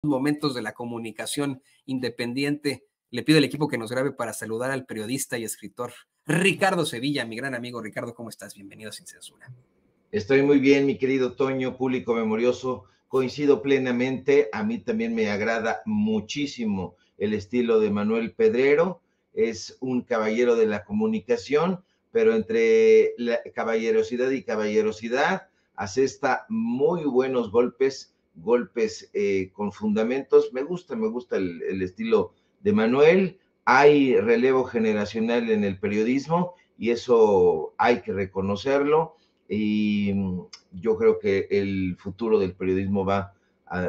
momentos de la comunicación independiente. Le pido al equipo que nos grabe para saludar al periodista y escritor Ricardo Sevilla, mi gran amigo. Ricardo, ¿cómo estás? Bienvenido Sin Censura. Estoy muy bien, mi querido Toño, público memorioso. Coincido plenamente. A mí también me agrada muchísimo el estilo de Manuel Pedrero. Es un caballero de la comunicación, pero entre la caballerosidad y caballerosidad asesta muy buenos golpes con fundamentos. Me gusta el estilo de Manuel. Hay relevo generacional en el periodismo y eso hay que reconocerlo. Y yo creo que el futuro del periodismo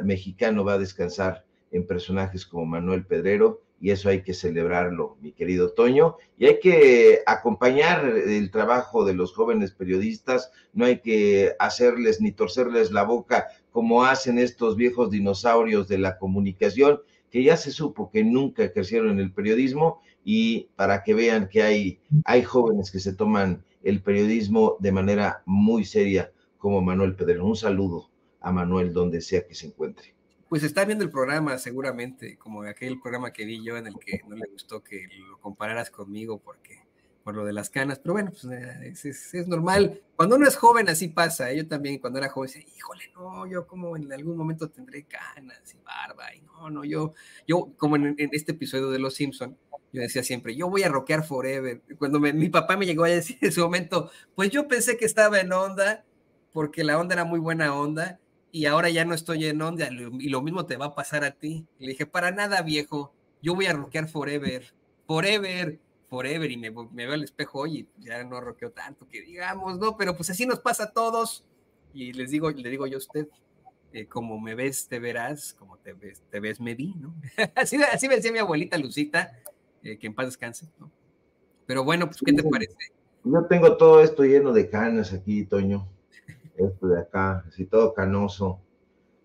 mexicano va a descansar en personajes como Manuel Pedrero, y eso hay que celebrarlo, mi querido Toño, y hay que acompañar el trabajo de los jóvenes periodistas. No hay que hacerles ni torcerles la boca como hacen estos viejos dinosaurios de la comunicación, que ya se supo que nunca ejercieron en el periodismo, y para que vean que hay jóvenes que se toman el periodismo de manera muy seria, como Manuel Pedrero. Un saludo a Manuel donde sea que se encuentre. Pues está viendo el programa seguramente, como aquel programa que vi yo en el que no le gustó que lo compararas conmigo por lo de las canas, pero bueno, pues es normal. Cuando uno es joven así pasa. Yo también cuando era joven decía, híjole, no, yo como en algún momento tendré canas y barba, y no, yo como en este episodio de Los Simpson, yo decía siempre, yo voy a rockear forever. Cuando mi papá me llegó a decir en ese momento, pues yo pensé que estaba en onda, porque la onda era muy buena onda, y ahora ya no estoy en onda, y lo mismo te va a pasar a ti. Y le dije, para nada, viejo, yo voy a rockear forever, y me veo al espejo y ya no roqueo tanto, que digamos, ¿no? Pero pues así nos pasa a todos, y le digo yo a usted, como me ves, te verás, como te ves, me vi, ¿no? así me decía mi abuelita Lucita, que en paz descanse, ¿no? Pero bueno, pues, ¿qué te parece? Yo tengo todo esto lleno de canas aquí, Toño. Esto de acá, así todo canoso.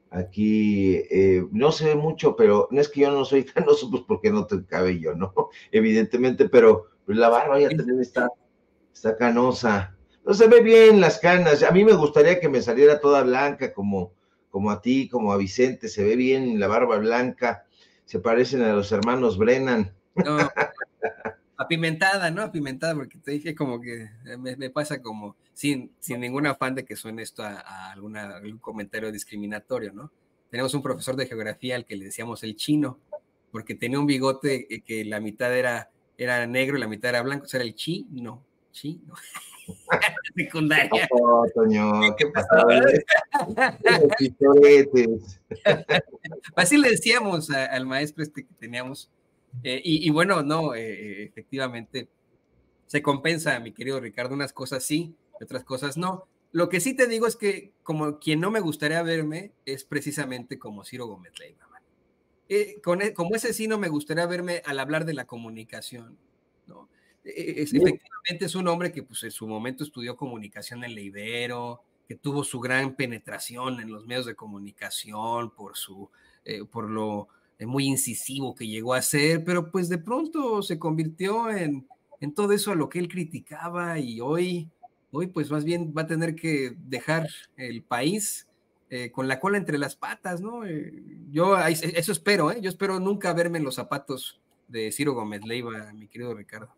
Aquí no se ve mucho, pero no es que yo no soy canoso, pues porque no tengo cabello, ¿no? Evidentemente, pero pues la barba ya también está canosa. No se ve bien las canas. A mí me gustaría que me saliera toda blanca, como a ti, como a Vicente. Se ve bien la barba blanca. Se parecen a los hermanos Brennan. No, apimentada, ¿no? Apimentada, porque te dije como que me pasa como sin ningún afán de que suene esto a algún comentario discriminatorio, ¿no? Tenemos un profesor de geografía al que le decíamos el chino, porque tenía un bigote que la mitad era negro y la mitad era blanco, o sea, era el chino. Secundaria. Oh, Toño, ¿qué pasó? Así le decíamos al maestro que teníamos. Y bueno, no, efectivamente, se compensa, mi querido Ricardo, unas cosas sí, otras cosas no. Lo que sí te digo es que como quien no me gustaría verme es precisamente como Ciro Gómez Leiva. Como ese sí no me gustaría verme al hablar de la comunicación, ¿no? Efectivamente es un hombre que pues en su momento estudió comunicación en la Ibero, que tuvo su gran penetración en los medios de comunicación por lo muy incisivo que llegó a ser, pero pues de pronto se convirtió en todo eso a lo que él criticaba, y hoy pues más bien va a tener que dejar el país con la cola entre las patas, ¿no? Yo eso espero, yo espero nunca verme en los zapatos de Ciro Gómez Leiva, mi querido Ricardo.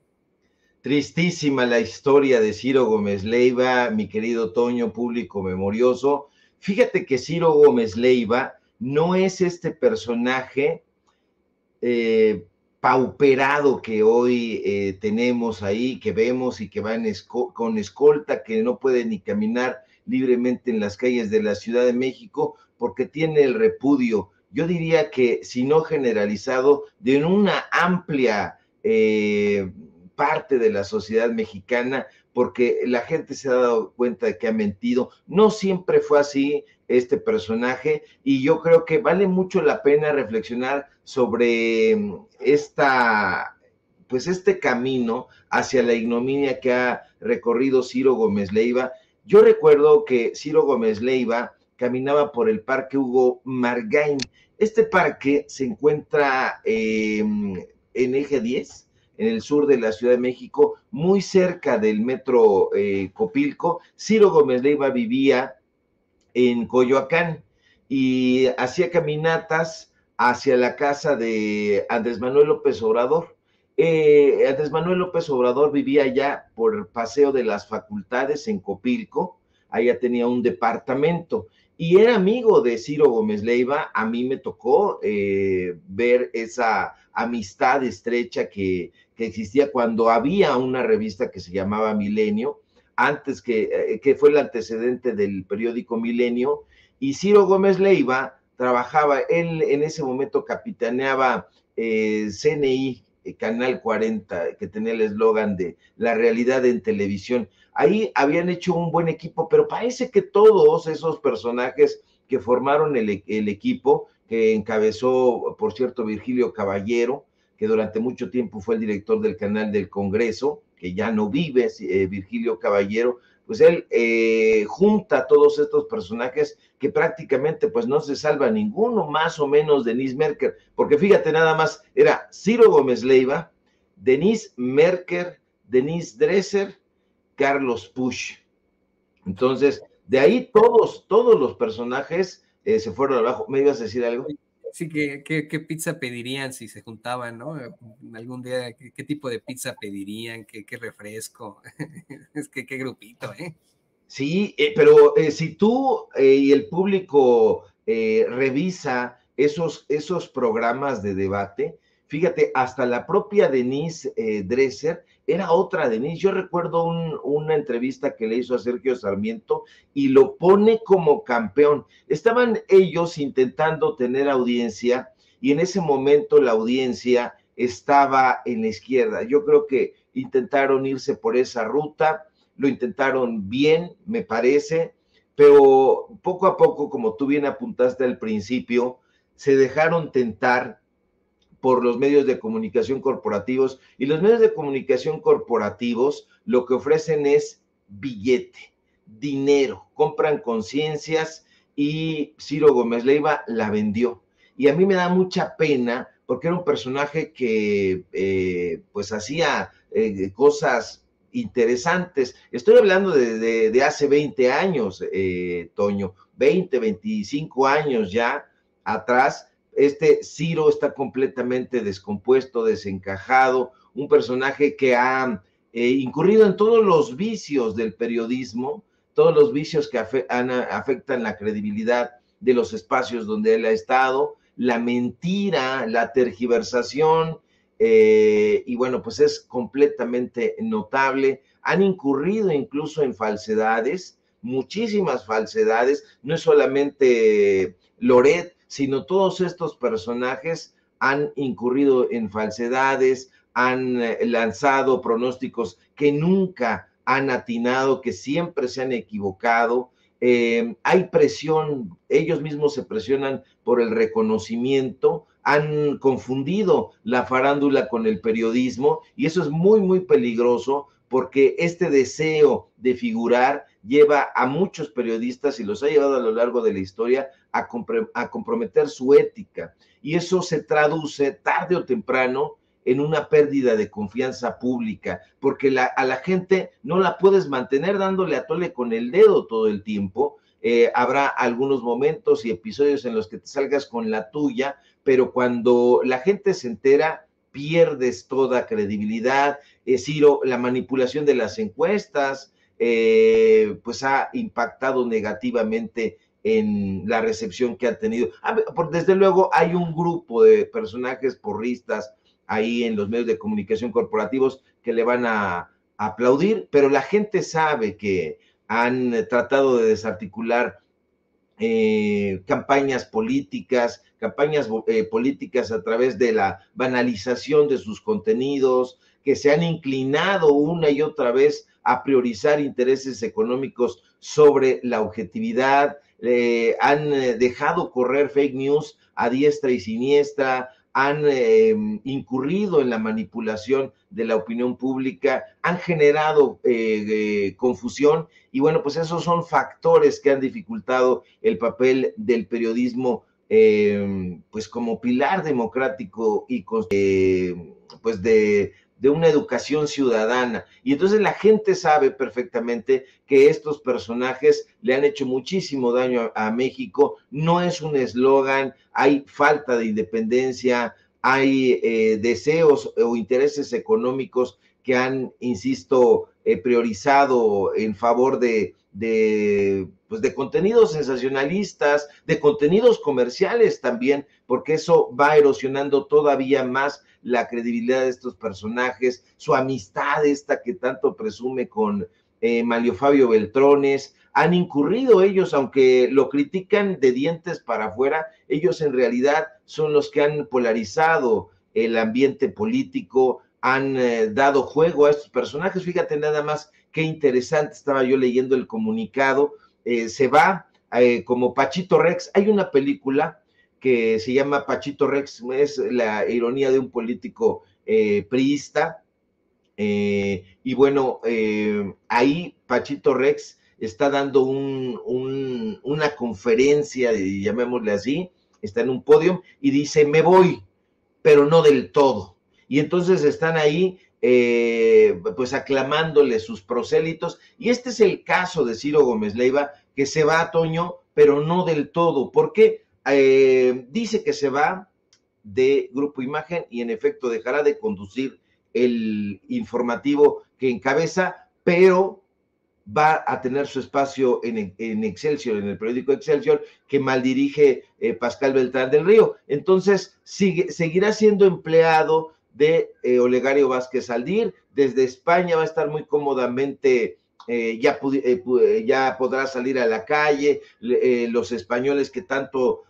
Tristísima la historia de Ciro Gómez Leiva, mi querido Toño, público memorioso. Fíjate que Ciro Gómez Leiva no es este personaje pauperado que hoy tenemos ahí, que vemos y que va con escolta, que no puede ni caminar libremente en las calles de la Ciudad de México porque tiene el repudio, yo diría que si no generalizado, de una amplia parte de la sociedad mexicana, porque la gente se ha dado cuenta de que ha mentido. No siempre fue así este personaje, y yo creo que vale mucho la pena reflexionar sobre este camino hacia la ignominia que ha recorrido Ciro Gómez Leiva. Yo recuerdo que Ciro Gómez Leiva caminaba por el Parque Hugo Margain. Este parque se encuentra en Eje 10, en el sur de la Ciudad de México, muy cerca del metro Copilco. Ciro Gómez Leiva vivía en Coyoacán y hacía caminatas hacia la casa de Andrés Manuel López Obrador. Andrés Manuel López Obrador vivía allá por el Paseo de las Facultades en Copilco, allá tenía un departamento y era amigo de Ciro Gómez Leiva. A mí me tocó ver esa amistad estrecha que existía cuando había una revista que se llamaba Milenio, antes que fue el antecedente del periódico Milenio, y Ciro Gómez Leiva trabajaba, él en ese momento capitaneaba CNI, Canal 40, que tenía el eslogan de la realidad en televisión. Ahí habían hecho un buen equipo, pero parece que todos esos personajes que formaron el equipo, que encabezó, por cierto, Virgilio Caballero, que durante mucho tiempo fue el director del canal del Congreso, que ya no vive, Virgilio Caballero, pues él junta a todos estos personajes que prácticamente pues no se salva ninguno, más o menos Denise Merker, porque fíjate nada más, era Ciro Gómez Leiva, Denise Merker, Denise Dresser, Carlos Pusch. Entonces, de ahí todos los personajes se fueron abajo. ¿Me ibas a decir algo? Sí, ¿qué pizza pedirían si se juntaban, ¿no? Algún día, ¿qué tipo de pizza pedirían? ¿Qué refresco? Es que qué grupito, ¿eh? Sí, pero si tú y el público revisa esos programas de debate, fíjate, hasta la propia Denise Dresser era otra Denise. Yo recuerdo una entrevista que le hizo a Sergio Sarmiento y lo pone como campeón. Estaban ellos intentando tener audiencia y en ese momento la audiencia estaba en la izquierda. Yo creo que intentaron irse por esa ruta, lo intentaron bien, me parece, pero poco a poco, como tú bien apuntaste al principio, se dejaron tentar por los medios de comunicación corporativos, y los medios de comunicación corporativos lo que ofrecen es billete, dinero, compran conciencias, y Ciro Gómez Leiva la vendió. Y a mí me da mucha pena porque era un personaje que pues hacía cosas interesantes. Estoy hablando de hace 20 años, Toño, 20, 25 años ya atrás. Este Ciro está completamente descompuesto, desencajado, un personaje que ha incurrido en todos los vicios del periodismo, todos los vicios que afectan la credibilidad de los espacios donde él ha estado, la mentira, la tergiversación, y bueno, pues es completamente notable. Han incurrido incluso en falsedades, muchísimas falsedades, no es solamente Loret, sino todos estos personajes han incurrido en falsedades, han lanzado pronósticos que nunca han atinado, que siempre se han equivocado. Hay presión, ellos mismos se presionan por el reconocimiento, han confundido la farándula con el periodismo, y eso es muy, muy peligroso, porque este deseo de figurar lleva a muchos periodistas, y los ha llevado a lo largo de la historia, a comprometer su ética, y eso se traduce tarde o temprano en una pérdida de confianza pública, porque a la gente no la puedes mantener dándole a tole con el dedo todo el tiempo. Habrá algunos momentos y episodios en los que te salgas con la tuya, pero cuando la gente se entera, pierdes toda credibilidad. Ciro, la manipulación de las encuestas, pues ha impactado negativamente en la recepción que ha tenido. Desde luego hay un grupo de personajes porristas ahí en los medios de comunicación corporativos que le van a aplaudir, pero la gente sabe que han tratado de desarticular campañas políticas a través de la banalización de sus contenidos, que se han inclinado una y otra vez a priorizar intereses económicos sobre la objetividad, han dejado correr fake news a diestra y siniestra, han incurrido en la manipulación de la opinión pública, han generado confusión, y bueno, pues esos son factores que han dificultado el papel del periodismo, pues como pilar democrático y pues de de una educación ciudadana. Y entonces la gente sabe perfectamente que estos personajes le han hecho muchísimo daño a México. No es un eslogan, hay falta de independencia, hay deseos o intereses económicos que han, insisto, priorizado en favor pues de contenidos sensacionalistas, de contenidos comerciales también, porque eso va erosionando todavía más la credibilidad de estos personajes, su amistad esta que tanto presume con Manlio Fabio Beltrones. Han incurrido ellos, aunque lo critican de dientes para afuera, ellos en realidad son los que han polarizado el ambiente político, han dado juego a estos personajes. Fíjate nada más qué interesante, estaba yo leyendo el comunicado, se va como Pachito Rex. Hay una película que se llama Pachito Rex, es la ironía de un político priista, y bueno, ahí Pachito Rex está dando una conferencia, llamémosle así, está en un podio y dice, me voy, pero no del todo. Y entonces están ahí pues aclamándole sus prosélitos, y este es el caso de Ciro Gómez Leiva, que se va a Toño, pero no del todo. ¿Por qué? Dice que se va de Grupo Imagen y en efecto dejará de conducir el informativo que encabeza, pero va a tener su espacio en Excelsior, en el periódico Excelsior, que maldirige Pascal Beltrán del Río. Entonces, seguirá siendo empleado de Olegario Vázquez Aldir. Desde España va a estar muy cómodamente, ya podrá salir a la calle. Los españoles que tanto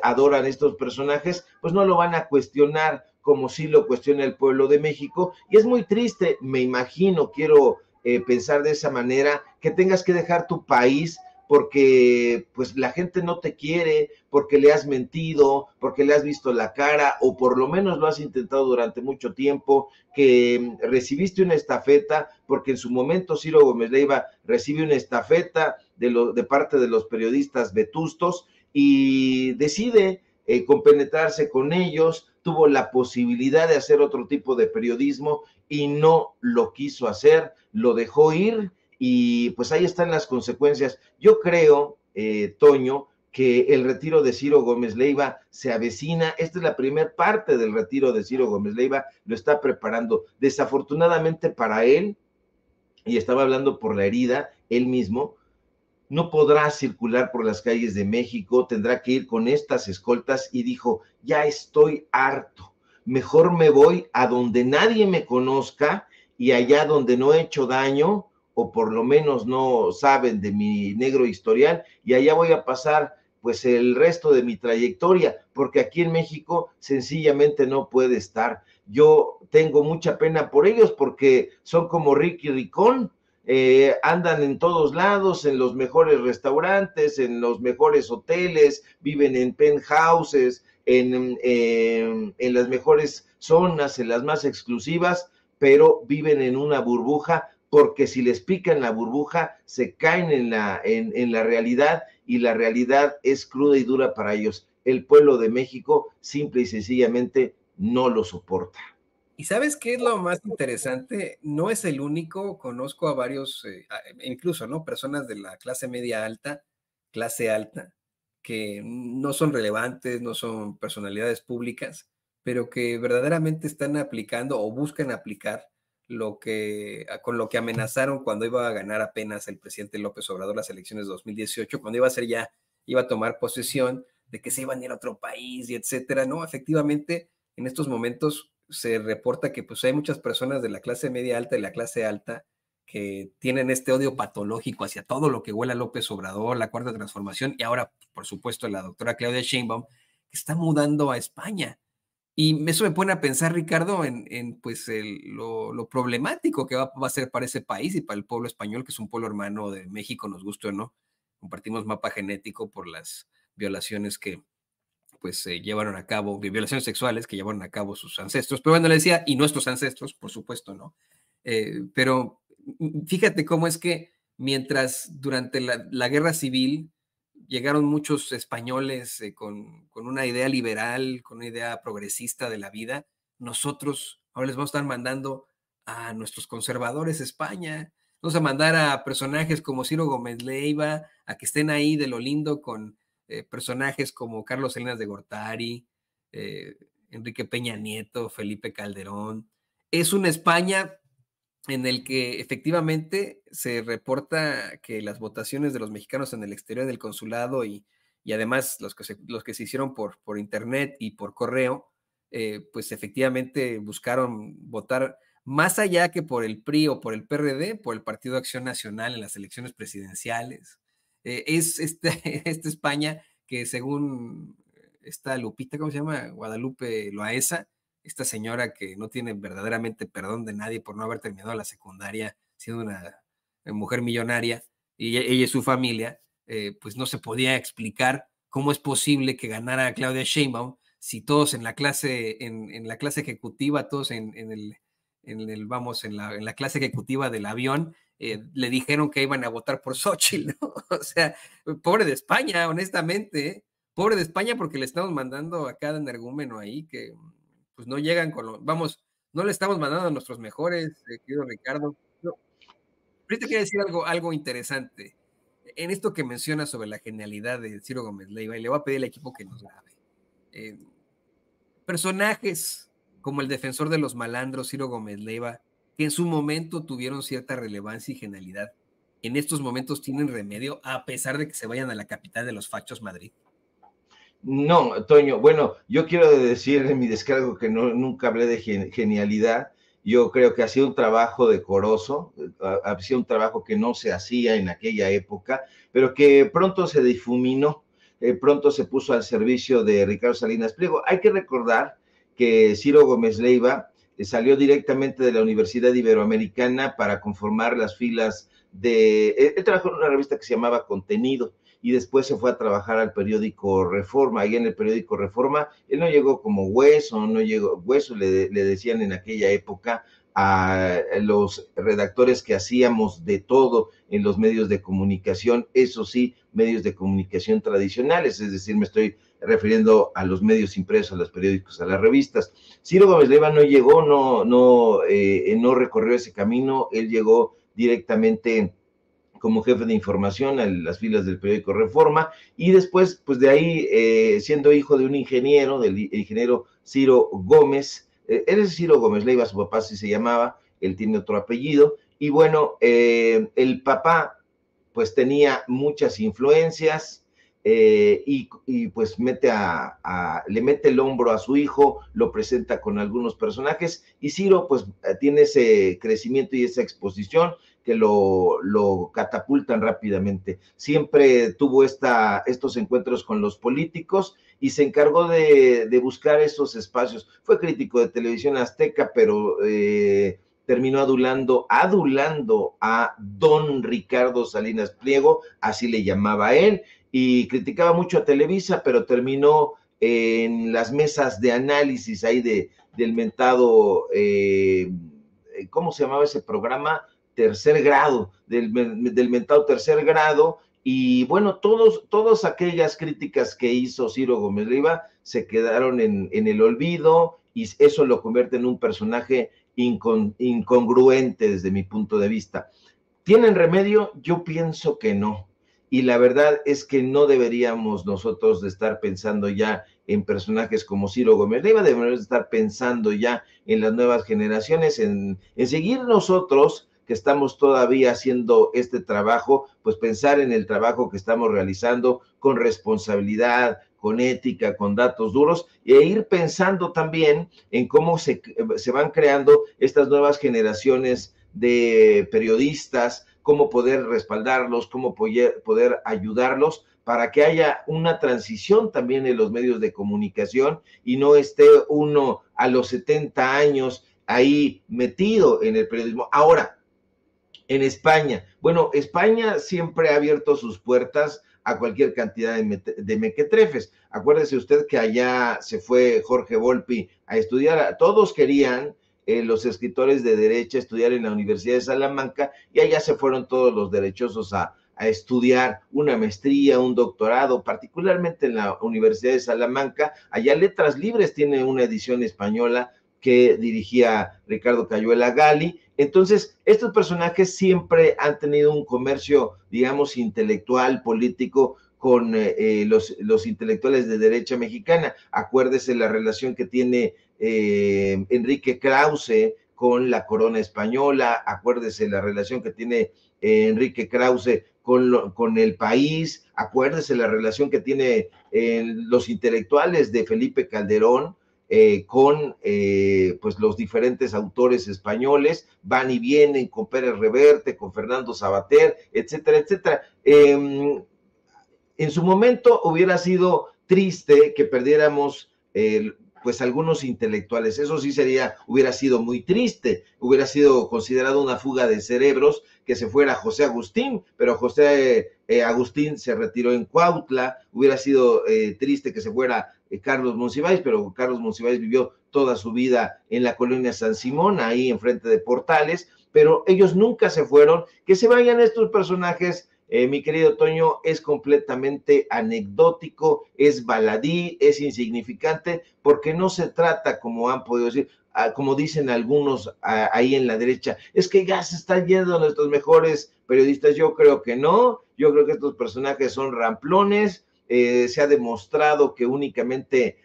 adoran estos personajes, pues no lo van a cuestionar como si lo cuestiona el pueblo de México. Y es muy triste, me imagino, quiero pensar de esa manera, que tengas que dejar tu país porque pues la gente no te quiere, porque le has mentido, porque le has visto la cara, o por lo menos lo has intentado durante mucho tiempo, que recibiste una estafeta, porque en su momento Ciro Gómez Leiva recibe una estafeta de parte de los periodistas vetustos y decide compenetrarse con ellos, tuvo la posibilidad de hacer otro tipo de periodismo y no lo quiso hacer, lo dejó ir y pues ahí están las consecuencias. Yo creo, Toño, que el retiro de Ciro Gómez Leiva se avecina. Esta es la primera parte del retiro de Ciro Gómez Leiva, lo está preparando. Desafortunadamente para él, y estaba hablando por la herida, él mismo, no podrá circular por las calles de México, tendrá que ir con estas escoltas y dijo, ya estoy harto, mejor me voy a donde nadie me conozca y allá donde no he hecho daño, o por lo menos no saben de mi negro historial, y allá voy a pasar pues el resto de mi trayectoria, porque aquí en México sencillamente no puede estar. Yo tengo mucha pena por ellos porque son como Ricky Ricón, andan en todos lados, en los mejores restaurantes, en los mejores hoteles, viven en penthouses, en las mejores zonas, en las más exclusivas, pero viven en una burbuja, porque si les pican la burbuja, se caen en la realidad, y la realidad es cruda y dura para ellos. El pueblo de México simple y sencillamente no lo soporta. ¿Y sabes qué es lo más interesante? No es el único, conozco a varios, incluso, ¿no? Personas de la clase media alta, clase alta, que no son relevantes, no son personalidades públicas, pero que verdaderamente están aplicando o buscan aplicar con lo que amenazaron cuando iba a ganar apenas el presidente López Obrador las elecciones de 2018, cuando iba a tomar posesión de que se iban a ir a otro país y etcétera, ¿no? Efectivamente, en estos momentos se reporta que pues hay muchas personas de la clase media alta y la clase alta que tienen este odio patológico hacia todo lo que huele a López Obrador, la Cuarta Transformación, y ahora, por supuesto, la doctora Claudia Sheinbaum, que está mudando a España. Y eso me pone a pensar, Ricardo, en pues lo problemático que va a ser para ese país y para el pueblo español, que es un pueblo hermano de México, nos guste o no. Compartimos mapa genético por las violaciones que pues se llevaron a cabo, violaciones sexuales que llevaron a cabo sus ancestros. Pero bueno, le decía, y nuestros ancestros, por supuesto, ¿no? Pero fíjate cómo es que mientras durante la guerra civil llegaron muchos españoles con una idea liberal, con una idea progresista de la vida, nosotros ahora les vamos a estar mandando a nuestros conservadores a España, vamos a mandar a personajes como Ciro Gómez Leiva, a que estén ahí de lo lindo con personajes como Carlos Salinas de Gortari, Enrique Peña Nieto, Felipe Calderón. Es una España en el que efectivamente se reporta que las votaciones de los mexicanos en el exterior del consulado y además los que se hicieron por internet y por correo, pues efectivamente buscaron votar más allá que por el PRI o por el PRD, por el Partido de Acción Nacional en las elecciones presidenciales. Es esta España que según esta Lupita, ¿cómo se llama? Guadalupe Loaesa, esta señora que no tiene verdaderamente perdón de nadie por no haber terminado la secundaria, siendo una mujer millonaria, y ella y su familia, pues no se podía explicar cómo es posible que ganara Claudia Sheinbaum si todos en la clase, en la clase ejecutiva, todos vamos, en la clase ejecutiva del avión, le dijeron que iban a votar por Xochitl, ¿no? O sea, pobre de España, honestamente, ¿eh? Pobre de España porque le estamos mandando a cada energúmeno ahí que pues no llegan con lo, vamos, no le estamos mandando a nuestros mejores, querido Ricardo. No. Ahorita quería decir algo interesante. En esto que menciona sobre la genialidad de Ciro Gómez Leiva, y le voy a pedir al equipo que nos grabe. Personajes como el defensor de los malandros, Ciro Gómez Leiva, que en su momento tuvieron cierta relevancia y genialidad, en estos momentos tienen remedio a pesar de que se vayan a la capital de los fachos, Madrid. No, Toño, bueno, yo quiero decir en mi descargo que nunca hablé de genialidad. Yo creo que ha sido un trabajo decoroso, ha sido un trabajo que no se hacía en aquella época, pero que pronto se difuminó, pronto se puso al servicio de Ricardo Salinas Pliego. Hay que recordar que Ciro Gómez Leiva salió directamente de la Universidad Iberoamericana para conformar las filas él trabajó en una revista que se llamaba Contenido, y después se fue a trabajar al periódico Reforma. Ahí en el periódico Reforma, él no llegó como hueso, le decían en aquella época a los redactores que hacíamos de todo en los medios de comunicación, eso sí, medios de comunicación tradicionales, es decir, me estoy refiriendo a los medios impresos, a los periódicos, a las revistas. Ciro Gómez Leiva no llegó, no recorrió ese camino, él llegó directamente como jefe de información en las filas del periódico Reforma, y después, pues de ahí, siendo hijo de un ingeniero, del ingeniero Ciro Gómez, él es Ciro Gómez Leiva, su papá sí se llamaba, él tiene otro apellido, y bueno, el papá pues tenía muchas influencias, y pues le mete el hombro a su hijo, lo presenta con algunos personajes, y Ciro pues tiene ese crecimiento y esa exposición que lo catapultan rápidamente. Siempre tuvo estos encuentros con los políticos y se encargó de buscar esos espacios. Fue crítico de Televisión Azteca, pero terminó adulando a don Ricardo Salinas Pliego, así le llamaba él, y criticaba mucho a Televisa, pero terminó en las mesas de análisis ahí del mentado, ¿cómo se llamaba ese programa? Tercer grado, del mentado Tercer Grado, y bueno, todas aquellas críticas que hizo Ciro Gómez Leiva se quedaron en el olvido, y eso lo convierte en un personaje incongruente desde mi punto de vista. ¿Tienen remedio? Yo pienso que no, y la verdad es que no deberíamos nosotros de estar pensando ya en personajes como Ciro Gómez Leiva, deberíamos estar pensando ya en las nuevas generaciones, en seguir nosotros, que estamos todavía haciendo este trabajo, pues pensar en el trabajo que estamos realizando con responsabilidad, con ética, con datos duros, e ir pensando también en cómo se van creando estas nuevas generaciones de periodistas, cómo poder respaldarlos, cómo poder ayudarlos para que haya una transición también en los medios de comunicación y no esté uno a los 70 años ahí metido en el periodismo. Ahora, en España, bueno, España siempre ha abierto sus puertas a cualquier cantidad de mequetrefes. Acuérdese usted que allá se fue Jorge Volpi a estudiar, todos querían los escritores de derecha estudiar en la Universidad de Salamanca, y allá se fueron todos los derechosos a estudiar una maestría, un doctorado, particularmente en la Universidad de Salamanca. Allá Letras Libres tiene una edición española que dirigía Ricardo Cayuela Gali. Entonces, estos personajes siempre han tenido un comercio, digamos, intelectual, político, con los intelectuales de derecha mexicana. Acuérdese la relación que tiene Enrique Krause con la corona española, acuérdese la relación que tiene Enrique Krause con el país, acuérdese la relación que tiene los intelectuales de Felipe Calderón con pues los diferentes autores españoles, van y vienen con Pérez Reverte, con Fernando Sabater, etcétera, etcétera. En su momento hubiera sido triste que perdiéramos pues algunos intelectuales, eso sí hubiera sido muy triste, hubiera sido considerado una fuga de cerebros que se fuera José Agustín, pero José Agustín se retiró en Cuautla, hubiera sido triste que se fuera Carlos Monsiváis, pero Carlos Monsiváis vivió toda su vida en la colonia San Simón, ahí enfrente de Portales, pero ellos nunca se fueron. Que se vayan estos personajes, mi querido Toño, es completamente anecdótico, es baladí, es insignificante, porque no se trata, como han podido decir, como dicen algunos ahí en la derecha, es que ya se están yendo nuestros mejores periodistas. Yo creo que no, yo creo que estos personajes son ramplones, se ha demostrado que únicamente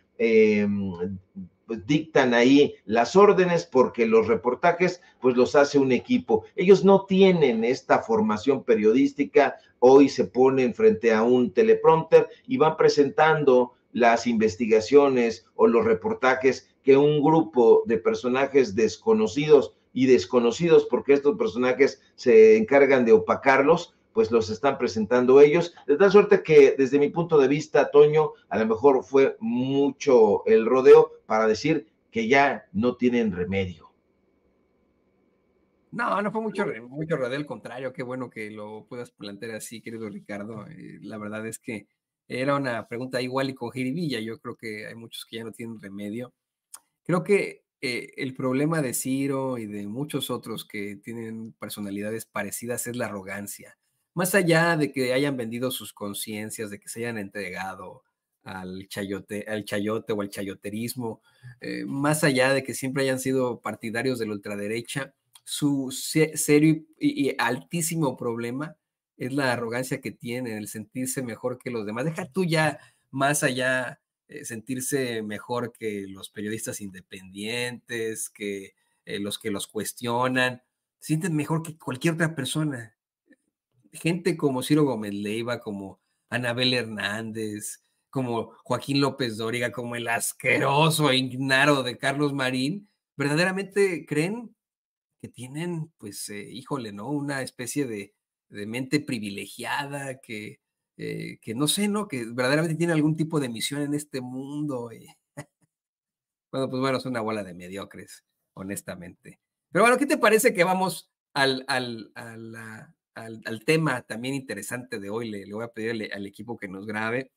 pues dictan ahí las órdenes, porque los reportajes pues los hace un equipo. Ellos no tienen esta formación periodística, hoy se ponen frente a un teleprompter y van presentando las investigaciones o los reportajes que un grupo de personajes desconocidos porque estos personajes se encargan de opacarlos, pues los están presentando ellos, de tal suerte que desde mi punto de vista, Toño, a lo mejor fue mucho el rodeo para decir que ya no tienen remedio. No, no fue mucho rodeo, al contrario, qué bueno que lo puedas plantear así, querido Ricardo. La verdad es que era una pregunta igual y con jiribilla, yo creo que hay muchos que ya no tienen remedio. Creo que el problema de Ciro y de muchos otros que tienen personalidades parecidas es la arrogancia. Más allá de que hayan vendido sus conciencias, de que se hayan entregado al chayote o al chayoterismo, más allá de que siempre hayan sido partidarios de la ultraderecha, su serio y altísimo problema es la arrogancia que tienen, el sentirse mejor que los demás. Deja tú ya más allá sentirse mejor que los periodistas independientes, que los cuestionan, sienten mejor que cualquier otra persona. Gente como Ciro Gómez Leiva, como Anabel Hernández, como Joaquín López Dóriga, como el asqueroso e ignaro de Carlos Marín, verdaderamente creen que tienen, pues, híjole, ¿no? Una especie de mente privilegiada que no sé, ¿no? Que verdaderamente tiene algún tipo de misión en este mundo. Bueno, pues bueno, es una bola de mediocres, honestamente. Pero bueno, ¿qué te parece que vamos al tema también interesante de hoy? Le voy a pedir al equipo que nos grabe.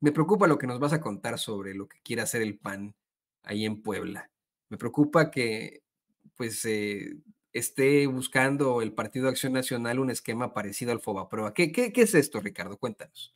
Me preocupa lo que nos vas a contar sobre lo que quiere hacer el PAN ahí en Puebla. Me preocupa que pues esté buscando el Partido Acción Nacional un esquema parecido al Fobaproa. ¿Qué es esto, Ricardo? Cuéntanos.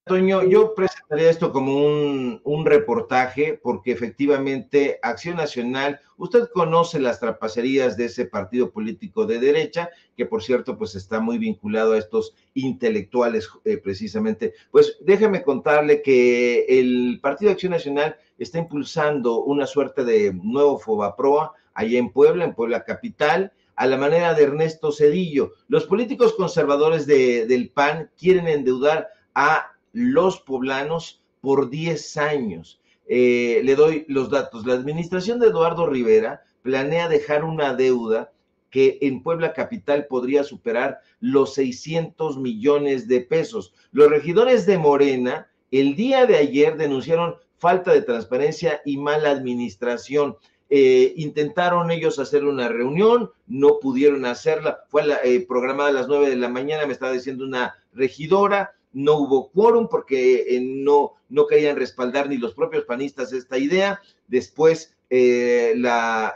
Toño, yo presentaría esto como un reportaje, porque efectivamente Acción Nacional, usted conoce las trapacerías de ese partido político de derecha, que por cierto pues está muy vinculado a estos intelectuales precisamente. Pues déjeme contarle que el Partido Acción Nacional está impulsando una suerte de nuevo Fobaproa allá en Puebla capital, a la manera de Ernesto Zedillo. Los políticos conservadores del PAN quieren endeudar a los poblanos por 10 años. Le doy los datos. La administración de Eduardo Rivera planea dejar una deuda que en Puebla capital podría superar los 600 millones de pesos. Los regidores de Morena el día de ayer denunciaron falta de transparencia y mala administración. Intentaron ellos hacer una reunión, no pudieron hacerla, fue programada a las 9 de la mañana, me estaba diciendo una regidora, no hubo quórum porque no querían respaldar ni los propios panistas esta idea. Después la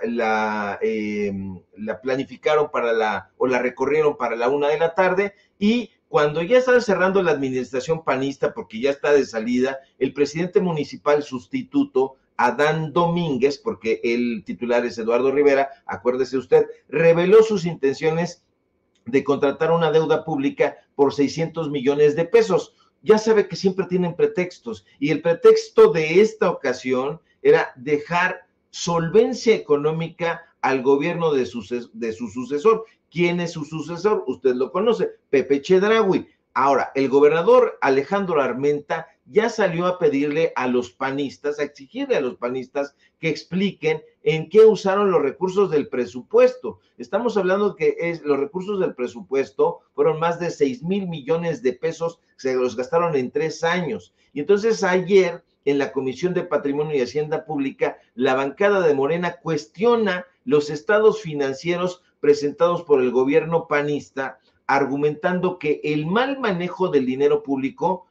planificaron o la recorrieron para la 1 de la tarde, y cuando ya están cerrando la administración panista porque ya está de salida, el presidente municipal sustituto Adán Domínguez, porque el titular es Eduardo Rivera, acuérdese usted, reveló sus intenciones de contratar una deuda pública por 600 millones de pesos. Ya sabe que siempre tienen pretextos, y el pretexto de esta ocasión era dejar solvencia económica al gobierno de su sucesor. ¿Quién es su sucesor? Usted lo conoce, Pepe Chedraui. Ahora, el gobernador Alejandro Armenta ya salió a pedirle a los panistas, a exigirle a los panistas que expliquen en qué usaron los recursos del presupuesto. Estamos hablando que los recursos del presupuesto fueron más de 6,000 millones de pesos, se los gastaron en 3 años. Y entonces ayer, en la Comisión de Patrimonio y Hacienda Pública, la bancada de Morena cuestiona los estados financieros presentados por el gobierno panista, argumentando que el mal manejo del dinero público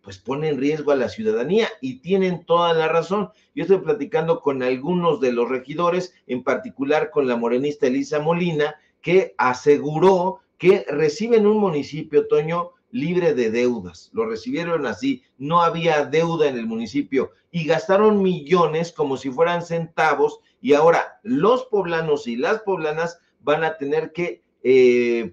pues pone en riesgo a la ciudadanía, y tienen toda la razón. Yo estoy platicando con algunos de los regidores, en particular con la morenista Elisa Molina, que aseguró que reciben un municipio, Toño, libre de deudas. Lo recibieron así, no había deuda en el municipio, y gastaron millones como si fueran centavos, y ahora los poblanos y las poblanas van a tener que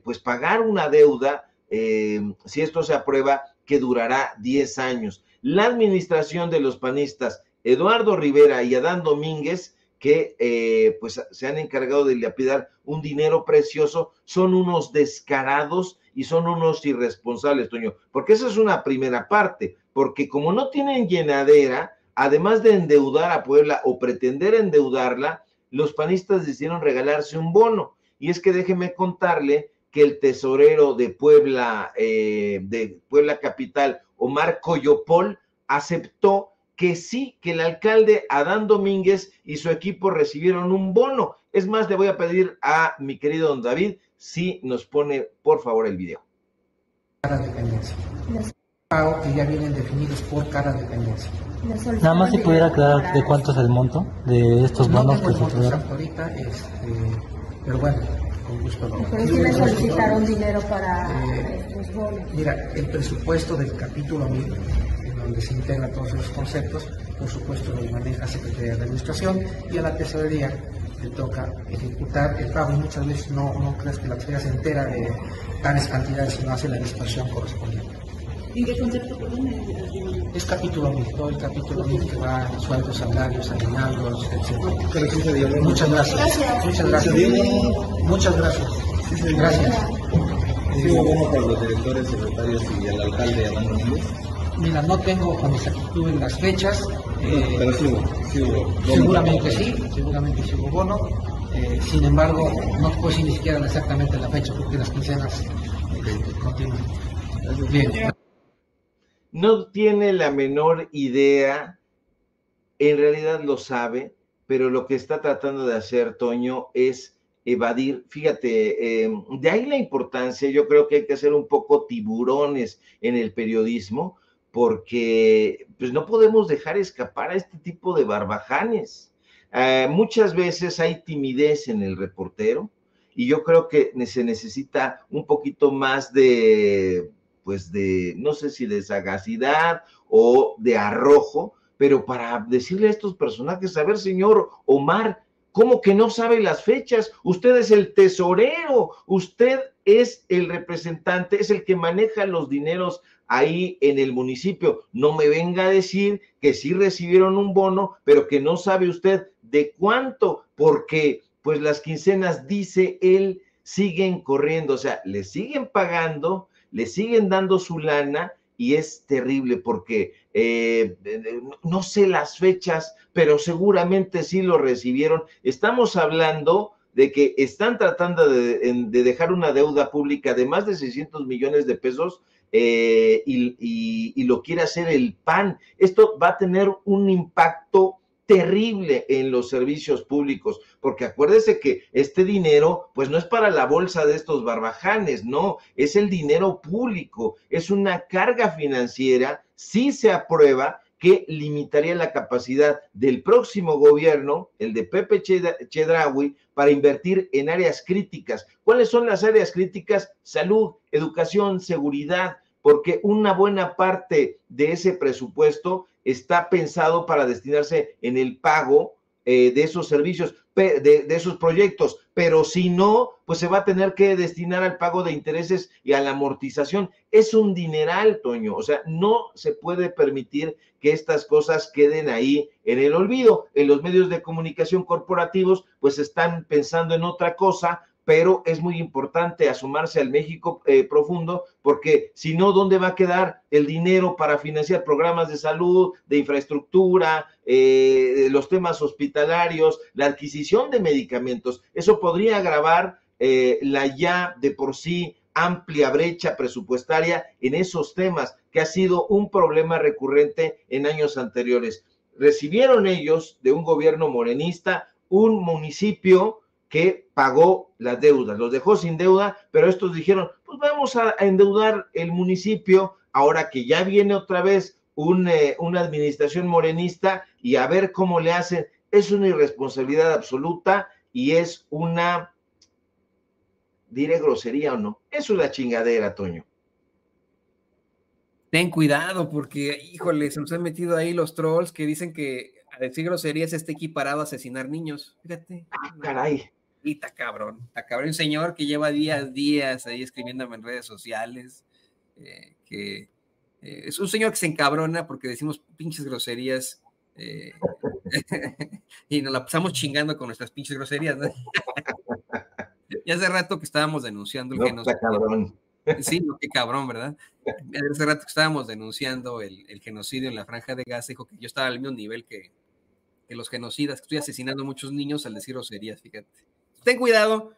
pues pagar una deuda, si esto se aprueba, que durará 10 años. La administración de los panistas, Eduardo Rivera y Adán Domínguez, que pues se han encargado de lapidar un dinero precioso, son unos descarados y son unos irresponsables, Toño, porque esa es una primera parte, porque como no tienen llenadera, además de endeudar a Puebla o pretender endeudarla, los panistas decidieron regalarse un bono. Y es que déjeme contarle que el tesorero de Puebla Capital, Omar Coyopol, aceptó que sí, que el alcalde Adán Domínguez y su equipo recibieron un bono. Es más, le voy a pedir a mi querido don David si nos pone, por favor, el video. Cada dependencia. Que ya vienen definidos por cada dependencia. Nada más si pudiera aclarar de cuánto es el monto de estos bonos que se tuvieron. Ahorita, pero bueno, con gusto. ¿Pero si le solicitaron dinero para los bonos? Mira, el presupuesto del capítulo 1000, en donde se integran todos esos conceptos, por supuesto lo maneja Secretaría de Administración, y a la tesorería le toca ejecutar el pago, y muchas veces no crees que la tesorería se entera de tales cantidades, sino hace la dispersión correspondiente. ¿En qué concepto, perdón? Es capítulo 1000, todo el capítulo 1000 que va a sueldos, salarios, aguinaldos, etc. Muchas gracias. Muchas gracias. Muchas gracias. Gracias. ¿Sí hubo bono para los directores, secretarios y al alcalde Adán Domínguez? Mira, no tengo cuando se activen las fechas. Pero sí hubo. Seguramente sí hubo bono. Sin embargo, no puedo decir ni siquiera exactamente la fecha porque las quincenas continúan. Bien. No tiene la menor idea, en realidad lo sabe, pero lo que está tratando de hacer, Toño, es evadir. Fíjate, de ahí la importancia. Yo creo que hay que ser un poco tiburones en el periodismo, porque pues no podemos dejar escapar a este tipo de barbajanes. Muchas veces hay timidez en el reportero, y yo creo que se necesita un poquito más de no sé si de sagacidad o de arrojo, pero para decirle a estos personajes, a ver, señor Omar, ¿cómo que no sabe las fechas? Usted es el tesorero, usted es el representante, es el que maneja los dineros ahí en el municipio. No me venga a decir que sí recibieron un bono, pero que no sabe usted de cuánto, porque pues las quincenas, dice él, siguen corriendo, o sea, le siguen pagando, le siguen dando su lana, y es terrible porque no sé las fechas, pero seguramente sí lo recibieron. Estamos hablando de que están tratando de dejar una deuda pública de más de 600 millones de pesos, y lo quiere hacer el PAN. Esto va a tener un impacto terrible en los servicios públicos, porque acuérdese que este dinero pues no es para la bolsa de estos barbajanes, no, es el dinero público, es una carga financiera, si se aprueba, que limitaría la capacidad del próximo gobierno, el de Pepe Chedraui, para invertir en áreas críticas. ¿Cuáles son las áreas críticas? Salud, educación, seguridad. porque una buena parte de ese presupuesto está pensado para destinarse en el pago de esos servicios, de esos proyectos, pero si no, pues se va a tener que destinar al pago de intereses y a la amortización. Es un dineral, Toño, o sea, no se puede permitir que estas cosas queden ahí en el olvido. En los medios de comunicación corporativos, pues están pensando en otra cosa, pero es muy importante asomarse al México profundo, porque si no, ¿dónde va a quedar el dinero para financiar programas de salud, de infraestructura, los temas hospitalarios, la adquisición de medicamentos? Eso podría agravar la ya de por sí amplia brecha presupuestaria en esos temas, que ha sido un problema recurrente en años anteriores. Recibieron ellos de un gobierno morenista un municipio que pagó las deudas, los dejó sin deuda, pero estos dijeron, pues vamos a endeudar el municipio, ahora que ya viene otra vez una administración morenista, y a ver cómo le hacen. Es una irresponsabilidad absoluta y es una, diré grosería o no, es una chingadera, Toño. Ten cuidado porque, híjole, se nos han metido ahí los trolls que dicen que a decir groserías está equiparado a asesinar niños. Fíjate. Ah, caray. Y está cabrón. Un señor que lleva días ahí escribiéndome en redes sociales, que es un señor que se encabrona porque decimos pinches groserías y nos la pasamos chingando con nuestras pinches groserías, ¿no? Ya hace rato que estábamos denunciando el genocidio. Está cabrón. Sí, qué cabrón, ¿verdad? Hace rato que estábamos denunciando el genocidio en la Franja de Gaza, dijo que yo estaba al mismo nivel que los genocidas, que estoy asesinando a muchos niños al decir groserías, fíjate. Ten cuidado,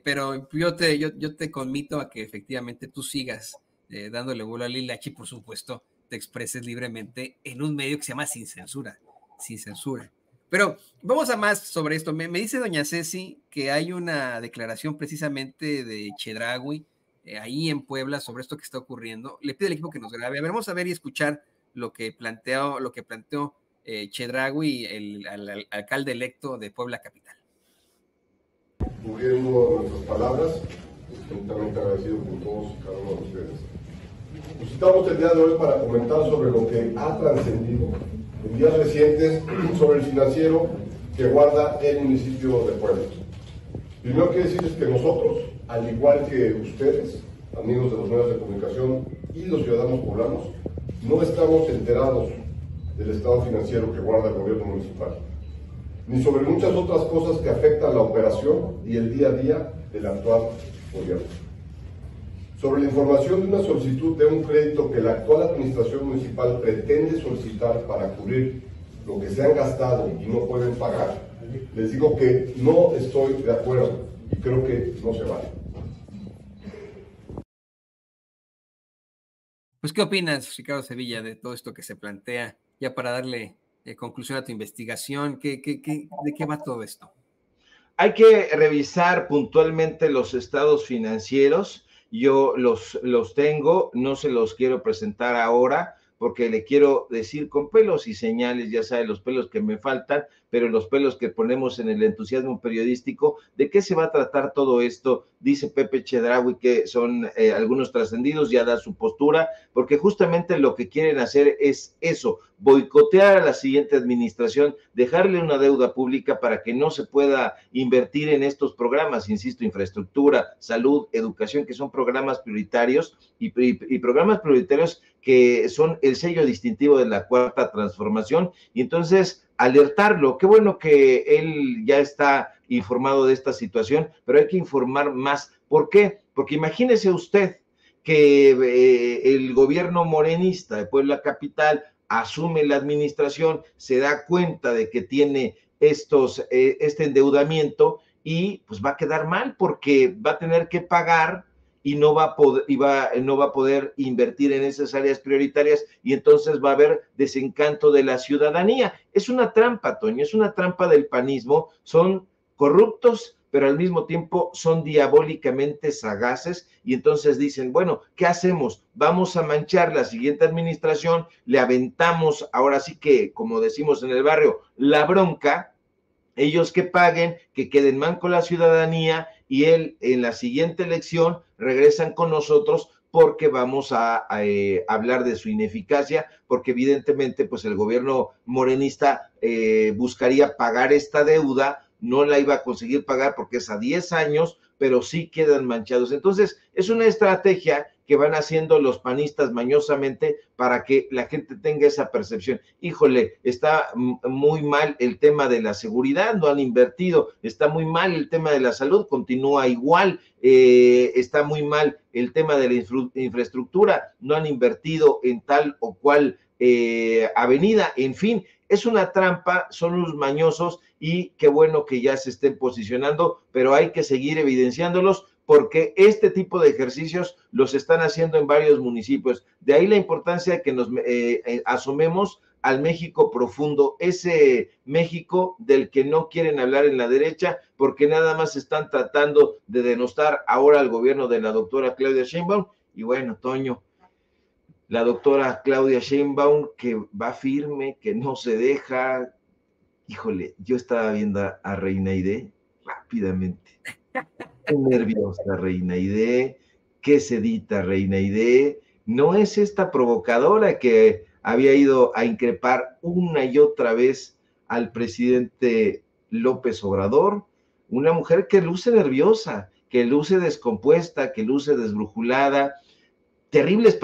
pero yo te conmito a que efectivamente tú sigas dándole vuelo al hilachi, por supuesto, te expreses libremente en un medio que se llama Sin Censura. Pero vamos a más sobre esto. Me dice doña Ceci que hay una declaración precisamente de Chedraui ahí en Puebla sobre esto que está ocurriendo. Le pido al equipo que nos grabe. A ver, vamos a ver y escuchar lo que planteó Chedraui, el alcalde electo de Puebla capital. Cubriendo nuestras palabras, infinitamente agradecido con todos y cada uno de ustedes. Nos citamos el día de hoy para comentar sobre lo que ha trascendido en días recientes sobre el financiero que guarda el municipio de Puebla. Primero quiero decirles que nosotros, al igual que ustedes, amigos de los medios de comunicación y los ciudadanos poblanos, no estamos enterados del estado financiero que guarda el gobierno municipal, ni sobre muchas otras cosas que afectan la operación y el día a día del actual gobierno. Sobre la información de una solicitud de un crédito que la actual administración municipal pretende solicitar para cubrir lo que se han gastado y no pueden pagar, les digo que no estoy de acuerdo y creo que no se vale. Pues, ¿qué opinas, Ricardo Sevilla, de todo esto que se plantea? Ya para darle conclusión a tu investigación, ¿de qué va todo esto? Hay que revisar puntualmente los estados financieros. Yo los tengo, no se los quiero presentar ahora porque le quiero decir con pelos y señales, ya sabe, los pelos que me faltan, pero los pelos que ponemos en el entusiasmo periodístico. ¿De qué se va a tratar todo esto? Dice Pepe Chedraui que son algunos trascendidos, ya da su postura, porque justamente lo que quieren hacer es eso, boicotear a la siguiente administración, dejarle una deuda pública para que no se pueda invertir en estos programas, insisto, infraestructura, salud, educación, que son programas prioritarios y programas prioritarios que son el sello distintivo de la Cuarta Transformación, y entonces alertarlo. Qué bueno que él ya está informado de esta situación, pero hay que informar más. ¿Por qué? Porque imagínese usted que el gobierno morenista de Puebla capital asume la administración, se da cuenta de que tiene este endeudamiento y pues va a quedar mal porque va a tener que pagar y no va a poder invertir en esas áreas prioritarias y entonces va a haber desencanto de la ciudadanía. Es una trampa, Toño, es una trampa del panismo. Son corruptos, pero al mismo tiempo son diabólicamente sagaces y entonces dicen, bueno, ¿qué hacemos? Vamos a manchar la siguiente administración, le aventamos, ahora sí que, como decimos en el barrio, la bronca, ellos que paguen, que queden mal con la ciudadanía y él en la siguiente elección regresan con nosotros porque vamos a hablar de su ineficacia, porque evidentemente pues el gobierno morenista buscaría pagar esta deuda, no la iba a conseguir pagar porque es a 10 años, pero sí quedan manchados. Entonces, es una estrategia que van haciendo los panistas mañosamente para que la gente tenga esa percepción. Híjole, está muy mal el tema de la seguridad, no han invertido, está muy mal el tema de la salud, continúa igual, está muy mal el tema de la infraestructura, no han invertido en tal o cual avenida, en fin, es una trampa, son unos mañosos y qué bueno que ya se estén posicionando, pero hay que seguir evidenciándolos porque este tipo de ejercicios los están haciendo en varios municipios. De ahí la importancia de que nos asomemos al México profundo, ese México del que no quieren hablar en la derecha porque nada más están tratando de denostar ahora al gobierno de la doctora Claudia Sheinbaum. Y bueno, Toño, la doctora Claudia Sheinbaum que va firme, que no se deja. Híjole, yo estaba viendo a Reina Aide rápidamente. Qué nerviosa Reina Aide, qué sedita Reina Aide. No es esta provocadora que había ido a increpar una y otra vez al presidente López Obrador, una mujer que luce nerviosa, que luce descompuesta, que luce desbrujulada, terribles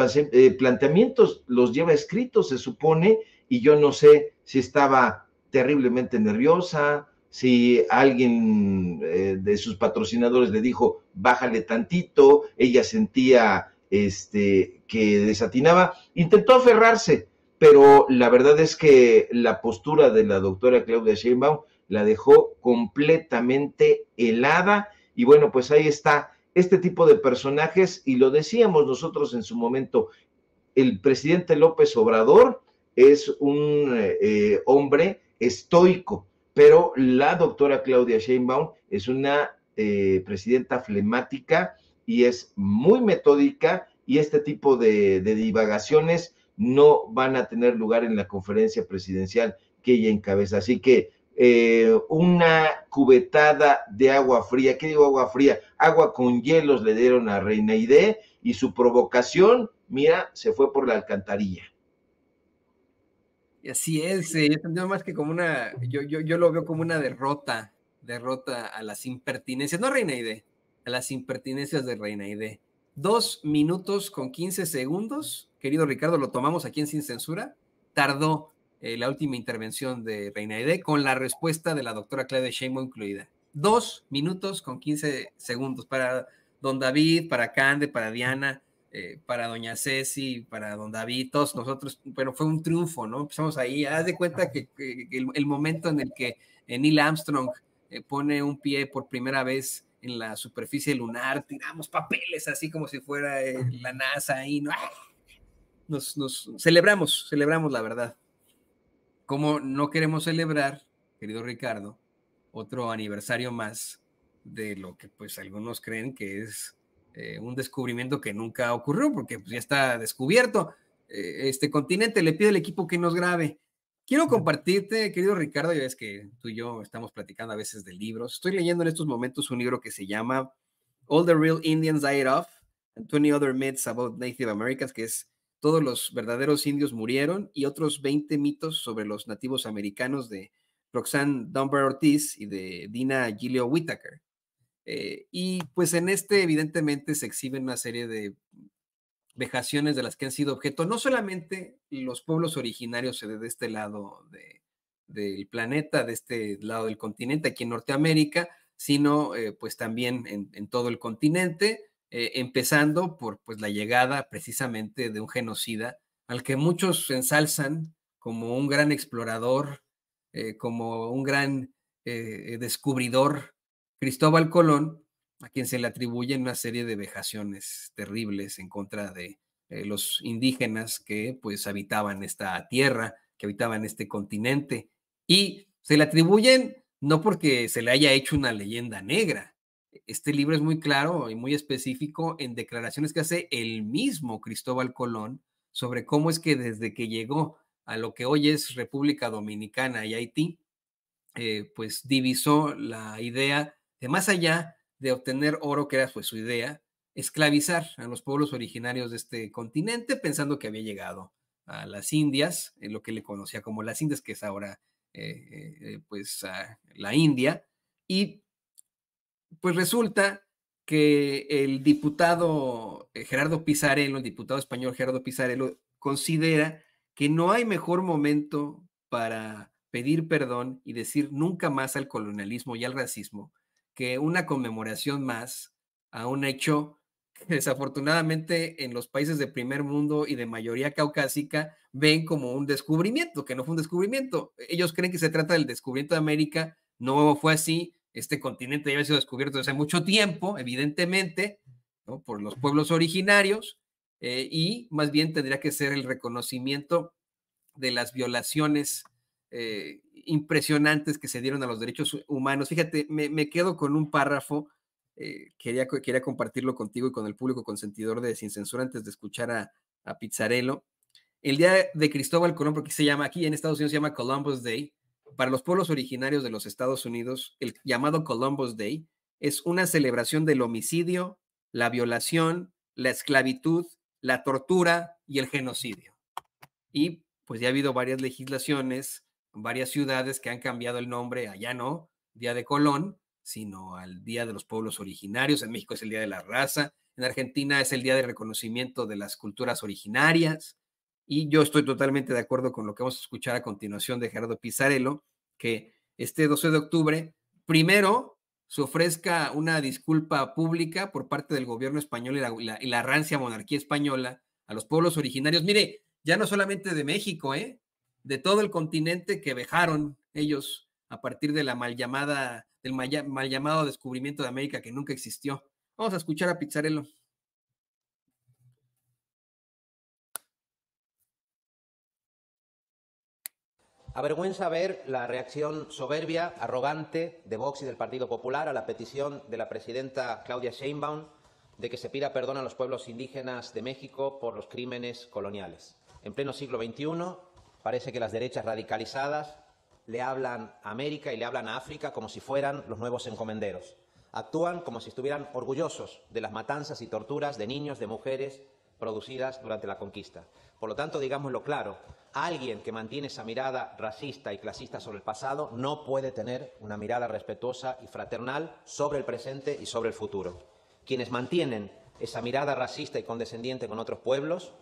planteamientos los lleva escritos, se supone, y yo no sé si estaba terriblemente nerviosa, si alguien de sus patrocinadores le dijo, bájale tantito, ella sentía que desatinaba, intentó aferrarse, pero la verdad es que la postura de la doctora Claudia Sheinbaum la dejó completamente helada, y bueno, pues ahí está este tipo de personajes, y lo decíamos nosotros en su momento, el presidente López Obrador es un hombre estoico, pero la doctora Claudia Sheinbaum es una presidenta flemática y es muy metódica, y este tipo de divagaciones no van a tener lugar en la conferencia presidencial que ella encabeza. Así que una cubetada de agua fría, ¿qué digo agua fría? Agua con hielos le dieron a Reina Aide y su provocación, mira, se fue por la alcantarilla. Y así es, yo más que como una, yo lo veo como una derrota a las impertinencias, no Reina Aide, a las impertinencias de Reina Aide. 2 minutos con 15 segundos, querido Ricardo, lo tomamos aquí en Sin Censura, tardó la última intervención de Reina Aide con la respuesta de la doctora Claudia Sheinbaum incluida. 2 minutos con 15 segundos para don David, para Cande, para Diana, para doña Ceci, para don David, todos nosotros, bueno, fue un triunfo, ¿no? Empezamos ahí, haz de cuenta que el momento en el que Neil Armstrong pone un pie por primera vez en la superficie lunar, tiramos papeles así como si fuera la NASA ahí, ¿no? Nos celebramos la verdad. ¿Cómo no queremos celebrar, querido Ricardo, otro aniversario más de lo que pues algunos creen que es un descubrimiento que nunca ocurrió, porque pues, ya está descubierto? Este continente le pide al equipo que nos grabe. Quiero compartirte, querido Ricardo, ya ves que tú y yo estamos platicando a veces de libros. Estoy leyendo en estos momentos un libro que se llama All the Real Indians Died Off, and 20 Other Myths About Native Americans, que es Todos los verdaderos indios murieron, y otros 20 mitos sobre los nativos americanos, de Roxanne Dunbar Ortiz y de Dina Gilio Whittaker. Y pues en evidentemente se exhiben una serie de vejaciones de las que han sido objeto no solamente los pueblos originarios de este lado del planeta, de este lado del continente, aquí en Norteamérica, sino pues también en todo el continente, empezando por pues la llegada precisamente de un genocida al que muchos ensalzan como un gran explorador, como un gran descubridor, Cristóbal Colón, a quien se le atribuyen una serie de vejaciones terribles en contra de los indígenas que pues habitaban esta tierra, que habitaban este continente, y se le atribuyen no porque se le haya hecho una leyenda negra. Este libro es muy claro y muy específico en declaraciones que hace el mismo Cristóbal Colón sobre cómo es que desde que llegó a lo que hoy es República Dominicana y Haití, pues divisó la idea de, más allá de obtener oro, que era pues su idea, esclavizar a los pueblos originarios de este continente, pensando que había llegado a las Indias, en lo que le conocía como las Indias, que es ahora pues la India, y pues resulta que el diputado Gerardo Pisarello, el diputado español Gerardo Pisarello, considera que no hay mejor momento para pedir perdón y decir nunca más al colonialismo y al racismo que una conmemoración más a un hecho que desafortunadamente en los países de primer mundo y de mayoría caucásica ven como un descubrimiento, que no fue un descubrimiento. Ellos creen que se trata del descubrimiento de América, no fue así. Este continente ya había sido descubierto hace mucho tiempo, evidentemente, ¿no? Por los pueblos originarios, y más bien tendría que ser el reconocimiento de las violaciones impresionantes que se dieron a los derechos humanos. Fíjate, me quedo con un párrafo, quería compartirlo contigo y con el público consentidor de Sin Censura antes de escuchar a Pizzarello. El día de Cristóbal Colón, porque se llama aquí en Estados Unidos, se llama Columbus Day. Para los pueblos originarios de los Estados Unidos, el llamado Columbus Day es una celebración del homicidio, la violación, la esclavitud, la tortura y el genocidio. Y pues ya ha habido varias legislaciones, varias ciudades que han cambiado el nombre, allá no, Día de Colón, sino al Día de los Pueblos Originarios. En México es el Día de la Raza, en Argentina es el Día de Reconocimiento de las Culturas Originarias. Y yo estoy totalmente de acuerdo con lo que vamos a escuchar a continuación de Gerardo Pisarello, que este 12 de octubre, primero, se ofrezca una disculpa pública por parte del gobierno español y la rancia monarquía española a los pueblos originarios. Mire, ya no solamente de México, de todo el continente que vejaron ellos a partir de la mal llamado descubrimiento de América que nunca existió. Vamos a escuchar a Pisarello. Avergüenza ver la reacción soberbia, arrogante de Vox y del Partido Popular a la petición de la presidenta Claudia Sheinbaum de que se pida perdón a los pueblos indígenas de México por los crímenes coloniales. En pleno siglo XXI parece que las derechas radicalizadas le hablan a América y le hablan a África como si fueran los nuevos encomenderos. Actúan como si estuvieran orgullosos de las matanzas y torturas de niños, de mujeres producidas durante la conquista. Por lo tanto, digámoslo claro, alguien que mantiene esa mirada racista y clasista sobre el pasado no puede tener una mirada respetuosa y fraternal sobre el presente y sobre el futuro. Quienes mantienen esa mirada racista y condescendiente con otros pueblos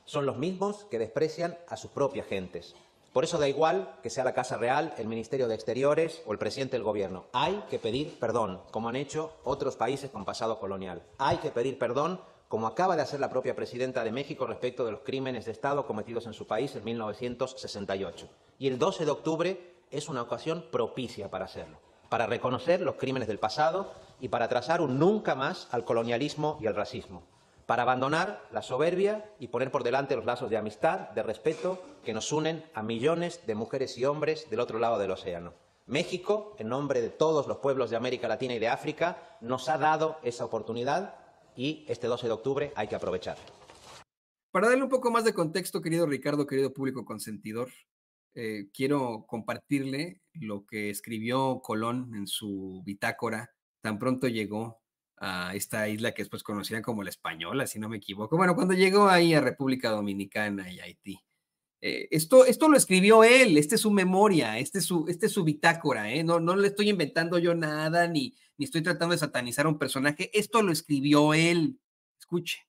son los mismos que desprecian a sus propias gentes. Por eso da igual que sea la Casa Real, el Ministerio de Exteriores o el presidente del Gobierno. Hay que pedir perdón, como han hecho otros países con pasado colonial. Hay que pedir perdón, como acaba de hacer la propia presidenta de México respecto de los crímenes de Estado cometidos en su país en 1968. Y el 12 de octubre es una ocasión propicia para hacerlo, para reconocer los crímenes del pasado y para trazar un nunca más al colonialismo y al racismo, para abandonar la soberbia y poner por delante los lazos de amistad, de respeto que nos unen a millones de mujeres y hombres del otro lado del océano. México, en nombre de todos los pueblos de América Latina y de África, nos ha dado esa oportunidad y este 12 de octubre hay que aprovechar. Para darle un poco más de contexto, querido Ricardo, querido público consentidor, quiero compartirle lo que escribió Colón en su bitácora tan pronto llegó a esta isla que después conocían como la Española, si no me equivoco. Bueno, cuando llegó ahí a República Dominicana y Haití. Esto lo escribió él, esta es su memoria, este es su bitácora, no le estoy inventando yo nada, ni estoy tratando de satanizar a un personaje, esto lo escribió él. Escuche.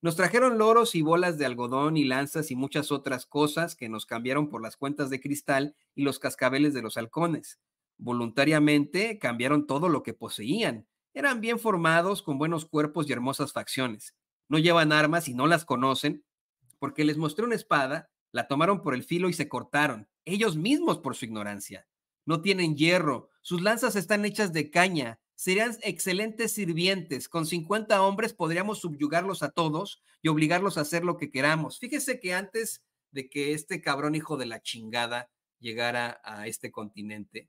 Nos trajeron loros y bolas de algodón y lanzas y muchas otras cosas que nos cambiaron por las cuentas de cristal y los cascabeles de los halcones. Voluntariamente cambiaron todo lo que poseían. Eran bien formados, con buenos cuerpos y hermosas facciones. No llevan armas y no las conocen, porque les mostré una espada, la tomaron por el filo y se cortaron, ellos mismos por su ignorancia. No tienen hierro, sus lanzas están hechas de caña, serían excelentes sirvientes. Con 50 hombres podríamos subyugarlos a todos y obligarlos a hacer lo que queramos. Fíjese que antes de que este cabrón hijo de la chingada llegara a este continente,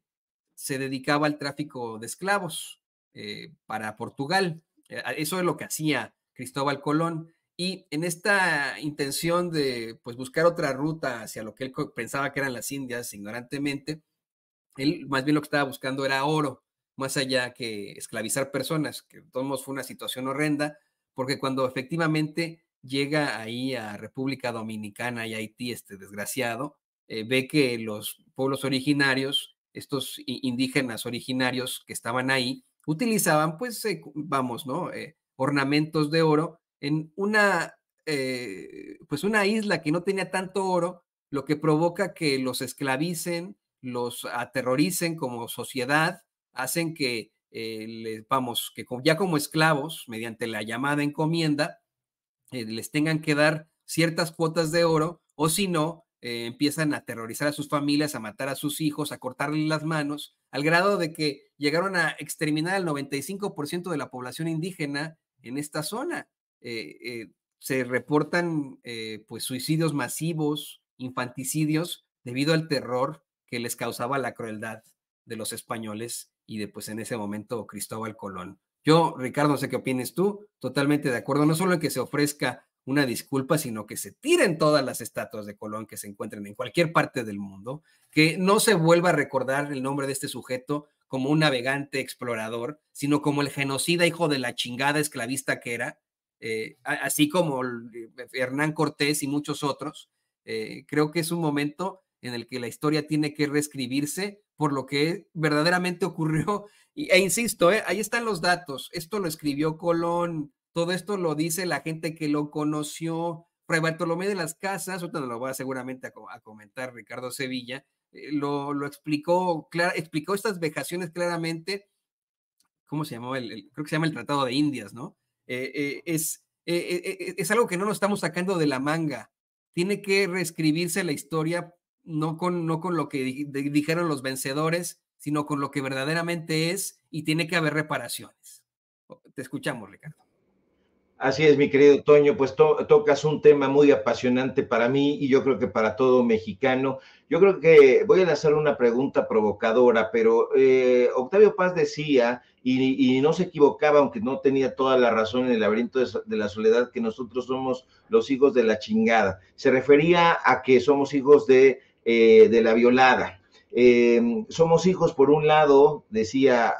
se dedicaba al tráfico de esclavos para Portugal. Eso es lo que hacía Cristóbal Colón. Y en esta intención de pues, buscar otra ruta hacia lo que él pensaba que eran las Indias, ignorantemente, él más bien lo que estaba buscando era oro, más allá que esclavizar personas, que de todos modos fue una situación horrenda, porque cuando efectivamente llega ahí a República Dominicana y Haití, este desgraciado, ve que los pueblos originarios, estos indígenas originarios que estaban ahí, utilizaban, pues, vamos, ¿no? Ornamentos de oro en pues una isla que no tenía tanto oro, lo que provoca que los esclavicen, los aterroricen como sociedad, hacen que, vamos, que ya como esclavos, mediante la llamada encomienda, les tengan que dar ciertas cuotas de oro, o si no, empiezan a aterrorizar a sus familias, a matar a sus hijos, a cortarles las manos, al grado de que llegaron a exterminar al 95% de la población indígena en esta zona. Se reportan pues suicidios masivos, infanticidios, debido al terror que les causaba la crueldad de los españoles y de, pues, en ese momento, Cristóbal Colón. Yo, Ricardo, no sé qué opines tú, totalmente de acuerdo, no solo en que se ofrezca una disculpa, sino que se tiren todas las estatuas de Colón que se encuentren en cualquier parte del mundo, que no se vuelva a recordar el nombre de este sujeto como un navegante explorador, sino como el genocida hijo de la chingada esclavista que era, así como Hernán Cortés y muchos otros. Creo que es un momento en el que la historia tiene que reescribirse por lo que verdaderamente ocurrió. E insisto, ahí están los datos. Esto lo escribió Colón, todo esto lo dice la gente que lo conoció. Fray Bartolomé de las Casas, ahorita nos lo va seguramente a comentar Ricardo Sevilla, lo explicó, explicó estas vejaciones claramente. ¿Cómo se llamó? Creo que se llama el Tratado de Indias, ¿no? Es algo que no nos estamos sacando de la manga. Tiene que reescribirse la historia, no con lo que dijeron los vencedores, sino con lo que verdaderamente es, y tiene que haber reparaciones. Te escuchamos, Ricardo. Así es, mi querido Toño, pues tocas un tema muy apasionante para mí y yo creo que para todo mexicano. Yo creo que voy a lanzar una pregunta provocadora, pero Octavio Paz decía, y no se equivocaba, aunque no tenía toda la razón en el laberinto de la soledad, que nosotros somos los hijos de la chingada. Se refería a que somos hijos de la violada. Somos hijos, por un lado, decía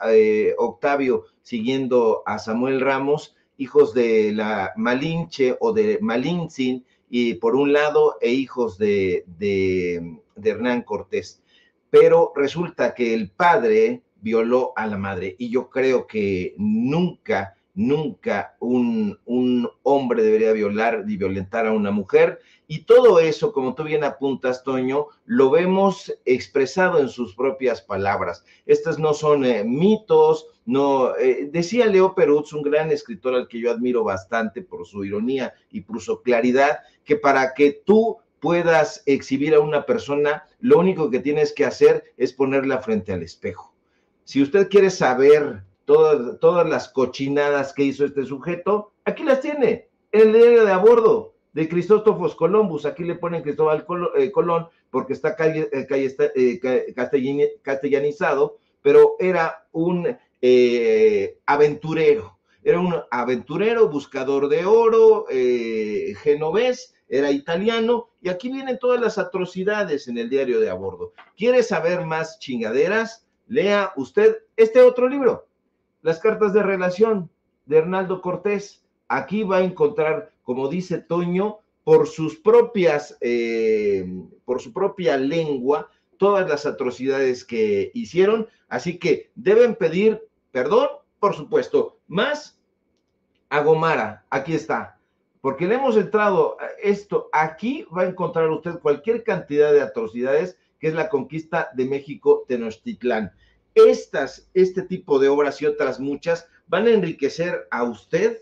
Octavio, siguiendo a Samuel Ramos, hijos de la Malinche o de Malintzin, y por un lado, hijos de Hernán Cortés. Pero resulta que el padre violó a la madre, y yo creo que nunca un hombre debería violar ni violentar a una mujer, y todo eso, como tú bien apuntas, Toño, lo vemos expresado en sus propias palabras. Estas no son mitos, no, decía Leo Perutz, un gran escritor al que yo admiro bastante por su ironía y por su claridad, que para que tú puedas exhibir a una persona, lo único que tienes que hacer es ponerla frente al espejo. Si usted quiere saber todas las cochinadas que hizo este sujeto, aquí las tiene, en el diario de a bordo de Cristóforo Columbus. Aquí le ponen Cristóbal Colón porque está castellanizado, pero era un aventurero, buscador de oro, genovés, era italiano, y aquí vienen todas las atrocidades en el diario de a bordo. ¿Quiere saber más chingaderas? Lea usted este otro libro, Las cartas de relación de Hernando Cortés. Aquí va a encontrar, como dice Toño, por su propia lengua, todas las atrocidades que hicieron. Así que deben pedir perdón, por supuesto, más a Gomara. Aquí está, porque le hemos entrado esto. Aquí va a encontrar usted cualquier cantidad de atrocidades, que es la conquista de México, Tenochtitlán. Este tipo de obras y otras muchas van a enriquecer a usted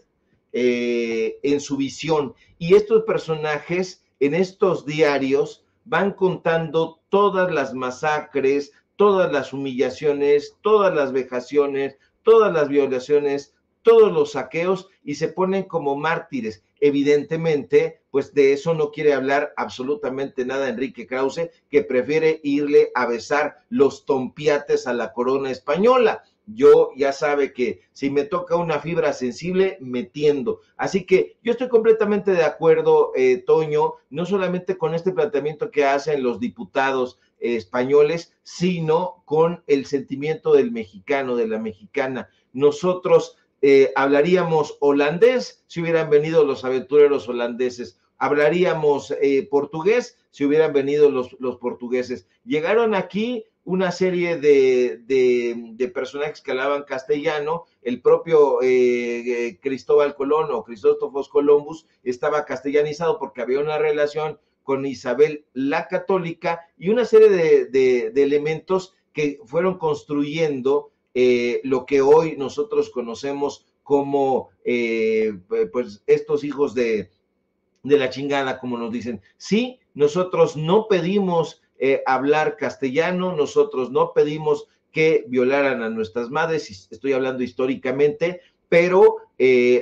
en su visión, y estos personajes en estos diarios van contando todas las masacres, todas las humillaciones, todas las vejaciones, todas las violaciones, todos los saqueos, y se ponen como mártires. Evidentemente, pues de eso no quiere hablar absolutamente nada Enrique Krause, que prefiere irle a besar los tompiates a la corona española. Yo ya sabe que si me toca una fibra sensible, me tiendo. Así que yo estoy completamente de acuerdo, Toño, no solamente con este planteamiento que hacen los diputados españoles, sino con el sentimiento del mexicano, de la mexicana. Nosotros hablaríamos holandés si hubieran venido los aventureros holandeses, hablaríamos portugués si hubieran venido los portugueses. Llegaron aquí una serie de personajes que hablaban castellano, el propio Cristóbal Colón o Cristóforo Columbus estaba castellanizado porque había una relación con Isabel la Católica y una serie de elementos que fueron construyendo lo que hoy nosotros conocemos como pues estos hijos de la chingada, como nos dicen. Sí, nosotros no pedimos hablar castellano, nosotros no pedimos que violaran a nuestras madres, estoy hablando históricamente, pero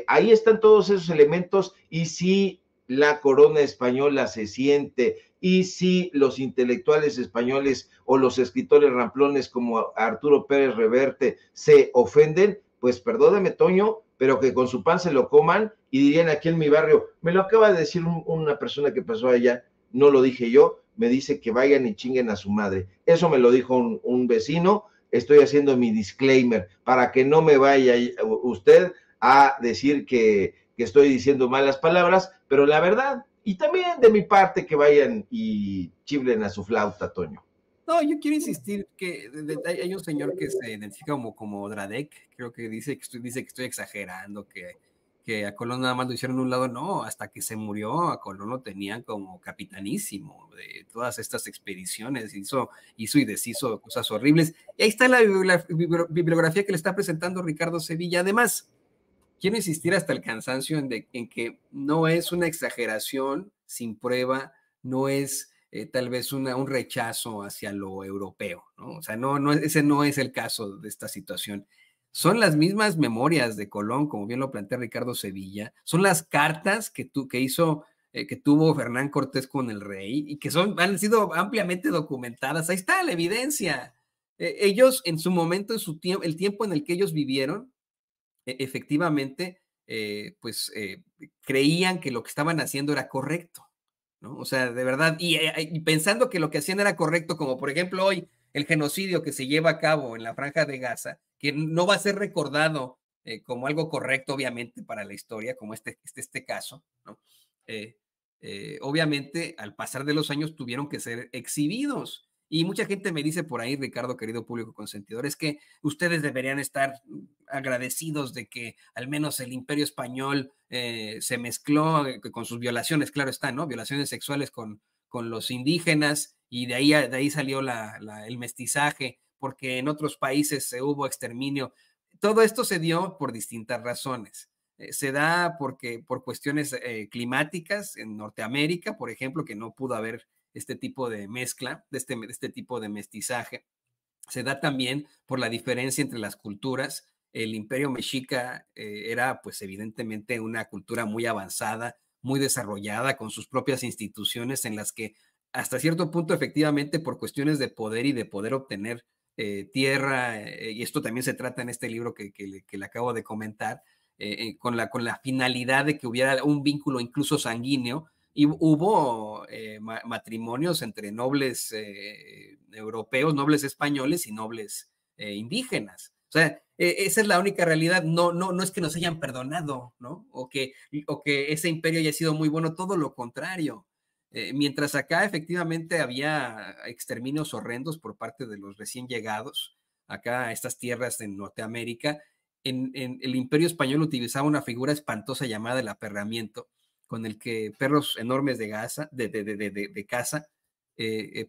ahí están todos esos elementos y si la corona española se siente y si los intelectuales españoles o los escritores ramplones como Arturo Pérez Reverte se ofenden, pues perdóname, Toño, pero que con su pan se lo coman y dirían aquí en mi barrio, me lo acaba de decir una persona que pasó allá, no lo dije yo, me dice que vayan y chinguen a su madre. Eso me lo dijo un vecino, estoy haciendo mi disclaimer para que no me vaya usted a decir que estoy diciendo malas palabras, pero la verdad, y también de mi parte que vayan y chiflen a su flauta, Toño. No, yo quiero insistir que hay un señor que se identifica como Dradek, creo que dice que estoy exagerando, que a Colón nada más lo hicieron de un lado. No, hasta que se murió a Colón lo tenían como capitanísimo de todas estas expediciones, hizo y deshizo cosas horribles. Y ahí está la bibliografía que le está presentando Ricardo Sevilla. Además, quiero insistir hasta el cansancio en que no es una exageración sin prueba, no es tal vez un rechazo hacia lo europeo, ¿no? O sea, ese no es el caso de esta situación. Son las mismas memorias de Colón, como bien lo plantea Ricardo Sevilla, son las cartas que tuvo Fernán Cortés con el rey y que han sido ampliamente documentadas. Ahí está la evidencia. Ellos en su momento, el tiempo en el que ellos vivieron, efectivamente, creían que lo que estaban haciendo era correcto, ¿no? O sea, de verdad, y pensando que lo que hacían era correcto, como por ejemplo hoy el genocidio que se lleva a cabo en la Franja de Gaza, que no va a ser recordado como algo correcto, obviamente, para la historia, como este caso, ¿no? Obviamente, al pasar de los años tuvieron que ser exhibidos. Y mucha gente me dice por ahí, Ricardo, querido público consentidor, es que ustedes deberían estar agradecidos de que al menos el Imperio Español se mezcló con sus violaciones, claro está, ¿no? Violaciones sexuales con los indígenas, y de ahí salió el mestizaje, porque en otros países hubo exterminio. Todo esto se dio por distintas razones. Se da por cuestiones climáticas en Norteamérica, por ejemplo, que no pudo haber este tipo de mezcla, de este tipo de mestizaje. Se da también por la diferencia entre las culturas. El Imperio Mexica era, pues, evidentemente una cultura muy avanzada, muy desarrollada, con sus propias instituciones en las que, hasta cierto punto, efectivamente, por cuestiones de poder y de poder obtener tierra, y esto también se trata en este libro que le acabo de comentar, con la finalidad de que hubiera un vínculo incluso sanguíneo, y hubo matrimonios entre nobles europeos, nobles españoles y nobles indígenas. O sea, esa es la única realidad. No es que nos hayan perdonado, ¿no? O que ese imperio haya sido muy bueno, todo lo contrario. Mientras acá efectivamente había exterminios horrendos por parte de los recién llegados acá a estas tierras en Norteamérica, en el Imperio Español utilizaba una figura espantosa llamada el aperramiento, con el que perros enormes de caza,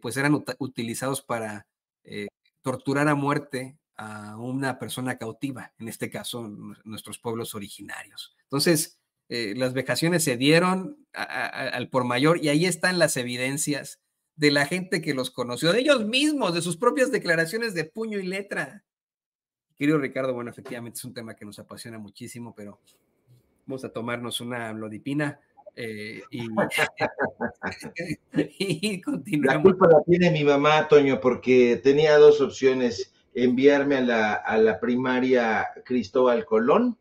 pues eran utilizados para torturar a muerte a una persona cautiva, en este caso nuestros pueblos originarios. Entonces, las vejaciones se dieron al por mayor, y ahí están las evidencias de la gente que los conoció, de ellos mismos, de sus propias declaraciones de puño y letra. Querido Ricardo, bueno, efectivamente es un tema que nos apasiona muchísimo, pero vamos a tomarnos una amlodipina y continuamos. La culpa la tiene mi mamá, Toño, porque tenía dos opciones: enviarme a la primaria Cristóbal Colón,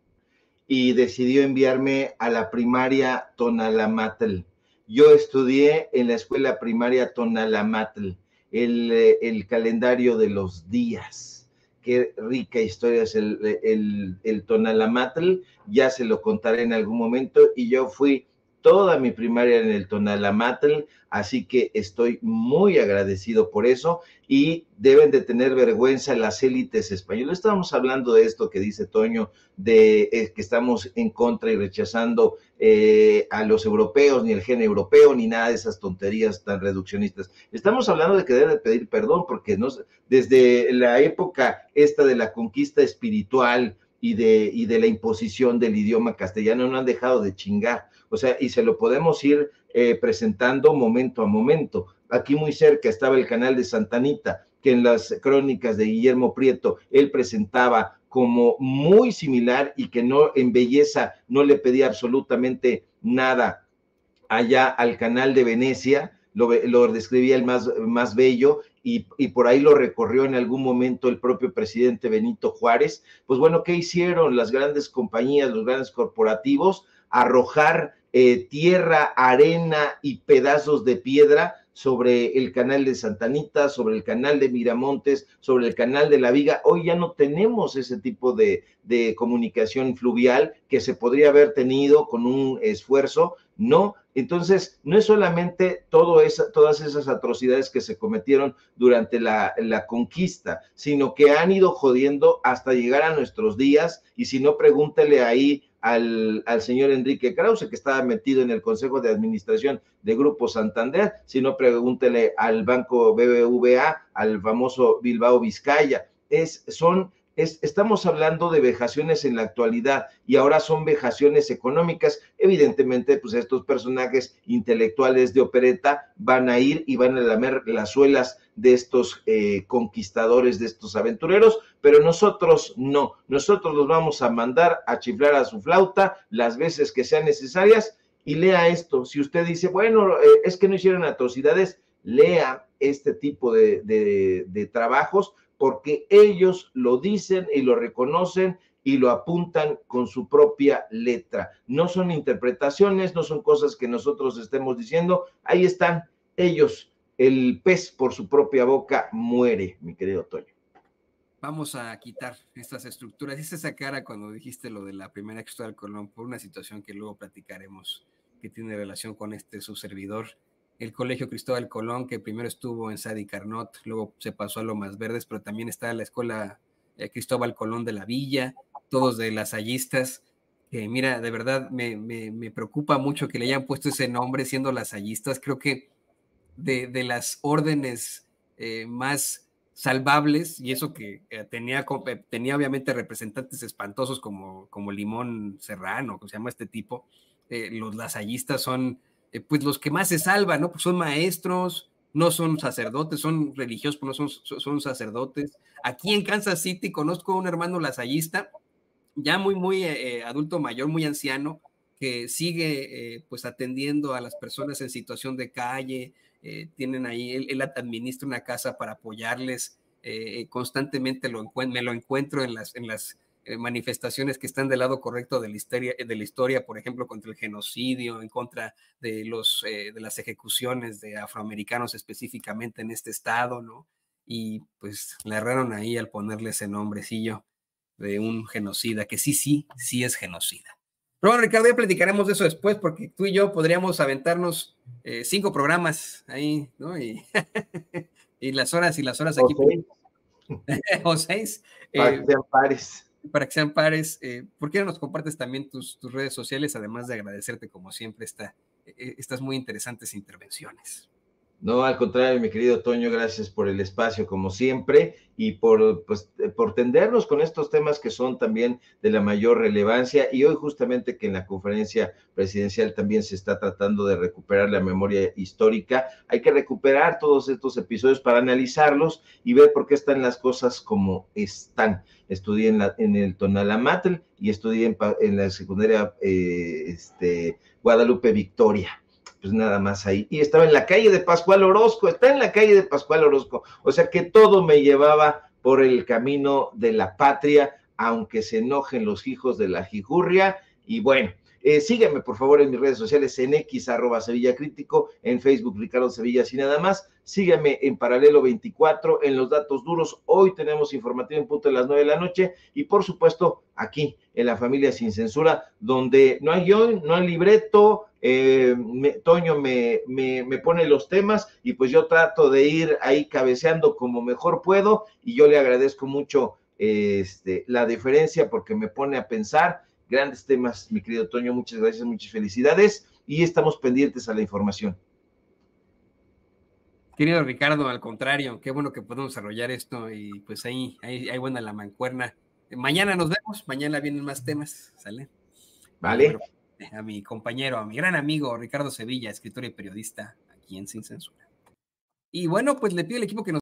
y decidió enviarme a la primaria Tonalamatl. Yo estudié en la escuela primaria Tonalamatl, el calendario de los días, qué rica historia es el Tonalamatl, ya se lo contaré en algún momento, y yo fui toda mi primaria en el Tonalamatl, así que estoy muy agradecido por eso, y deben de tener vergüenza las élites españolas. Estábamos hablando de esto que dice Toño, de que estamos en contra y rechazando a los europeos, ni el gen europeo, ni nada de esas tonterías tan reduccionistas. Estamos hablando de que deben de pedir perdón, porque desde la época esta de la conquista espiritual y de la imposición del idioma castellano no han dejado de chingar. O sea, y se lo podemos ir presentando momento a momento. Aquí muy cerca estaba el canal de Santa Anita, que en las crónicas de Guillermo Prieto él presentaba como muy similar, y que no, en belleza no le pedía absolutamente nada allá al canal de Venecia, lo describía el más bello, y por ahí lo recorrió en algún momento el propio presidente Benito Juárez. Pues bueno, ¿qué hicieron las grandes compañías, los grandes corporativos? Arrojar tierra, arena y pedazos de piedra sobre el canal de Santa Anita, sobre el canal de Miramontes, sobre el canal de La Viga. Hoy ya no tenemos ese tipo de comunicación fluvial que se podría haber tenido con un esfuerzo, ¿no? Entonces, no es solamente todas esas atrocidades que se cometieron durante la conquista, sino que han ido jodiendo hasta llegar a nuestros días, y si no, pregúntele ahí al señor Enrique Krause, que estaba metido en el Consejo de Administración de Grupo Santander, si no, pregúntele al Banco BBVA, al famoso Bilbao Vizcaya. Estamos hablando de vejaciones en la actualidad, y ahora son vejaciones económicas. Evidentemente, pues estos personajes intelectuales de opereta van a ir y van a lamer las suelas de estos conquistadores, de estos aventureros, pero nosotros no. Nosotros los vamos a mandar a chiflar a su flauta las veces que sean necesarias. Y lea esto. Si usted dice, bueno, es que no hicieron atrocidades, lea este tipo de trabajos, porque ellos lo dicen y lo reconocen y lo apuntan con su propia letra. No son interpretaciones, no son cosas que nosotros estemos diciendo. Ahí están ellos. El pez por su propia boca muere, mi querido Toño. Vamos a quitar estas estructuras. Hice esa cara cuando dijiste lo de la primera Cristóbal Colón, por una situación que luego platicaremos, que tiene relación con su servidor. El Colegio Cristóbal Colón, que primero estuvo en Sadi Carnot, luego se pasó a Lomas Verdes, pero también está la Escuela Cristóbal Colón de la Villa, todos de lasallistas. Mira, de verdad me preocupa mucho que le hayan puesto ese nombre siendo lasallistas. Creo que de las órdenes más salvables, y eso que tenía obviamente representantes espantosos como Limón Serrano, que se llama este tipo, los lasallistas son pues los que más se salvan, ¿no? Pues son maestros, no son sacerdotes, son religiosos, pero no son sacerdotes. Aquí en Kansas City conozco a un hermano lasallista, ya muy adulto mayor, muy anciano, que sigue pues atendiendo a las personas en situación de calle. Tienen ahí, él administra una casa para apoyarles, constantemente me lo encuentro en las manifestaciones que están del lado correcto de la historia, por ejemplo, contra el genocidio, en contra de las ejecuciones de afroamericanos específicamente en este estado, ¿no? Y pues le erraron ahí al ponerle ese nombrecillo de un genocida, que sí es genocida. Pero bueno, Ricardo, ya platicaremos de eso después, porque tú y yo podríamos aventarnos 5 programas ahí, ¿no? Y, y las horas aquí. O 6. Para que sean pares. Para que sean pares. ¿Por qué no nos compartes también tus redes sociales? Además de agradecerte, como siempre, estas muy interesantes intervenciones. No, al contrario, mi querido Toño, gracias por el espacio, como siempre, y por tendernos con estos temas que son también de la mayor relevancia. Y hoy, justamente, que en la conferencia presidencial también se está tratando de recuperar la memoria histórica, hay que recuperar todos estos episodios para analizarlos y ver por qué están las cosas como están. Estudié en el Tonalamatl y estudié en la secundaria Guadalupe Victoria. Pues nada más ahí, y estaba en la calle de Pascual Orozco, o sea que todo me llevaba por el camino de la patria, aunque se enojen los hijos de la jijurria. Y bueno, Sígueme, por favor, en mis redes sociales, en X, @SevillaCrítico, en Facebook, Ricardo Sevilla, así nada más. Sígueme en Paralelo 24, en Los Datos Duros. Hoy tenemos informativo en punto de las 9 de la noche y, por supuesto, aquí en La Familia Sin Censura, donde no hay guión, no hay libreto. Toño me pone los temas y pues yo trato de ir ahí cabeceando como mejor puedo, y yo le agradezco mucho la deferencia porque me pone a pensar. Grandes temas, mi querido Toño, muchas gracias, muchas felicidades, y estamos pendientes a la información. Querido Ricardo, al contrario, qué bueno que podemos desarrollar esto, y pues ahí buena la mancuerna. Mañana nos vemos, mañana vienen más temas, ¿sale? Vale. A mi compañero, a mi gran amigo Ricardo Sevilla, escritor y periodista aquí en Sin Censura. Y bueno, pues le pido al equipo que nos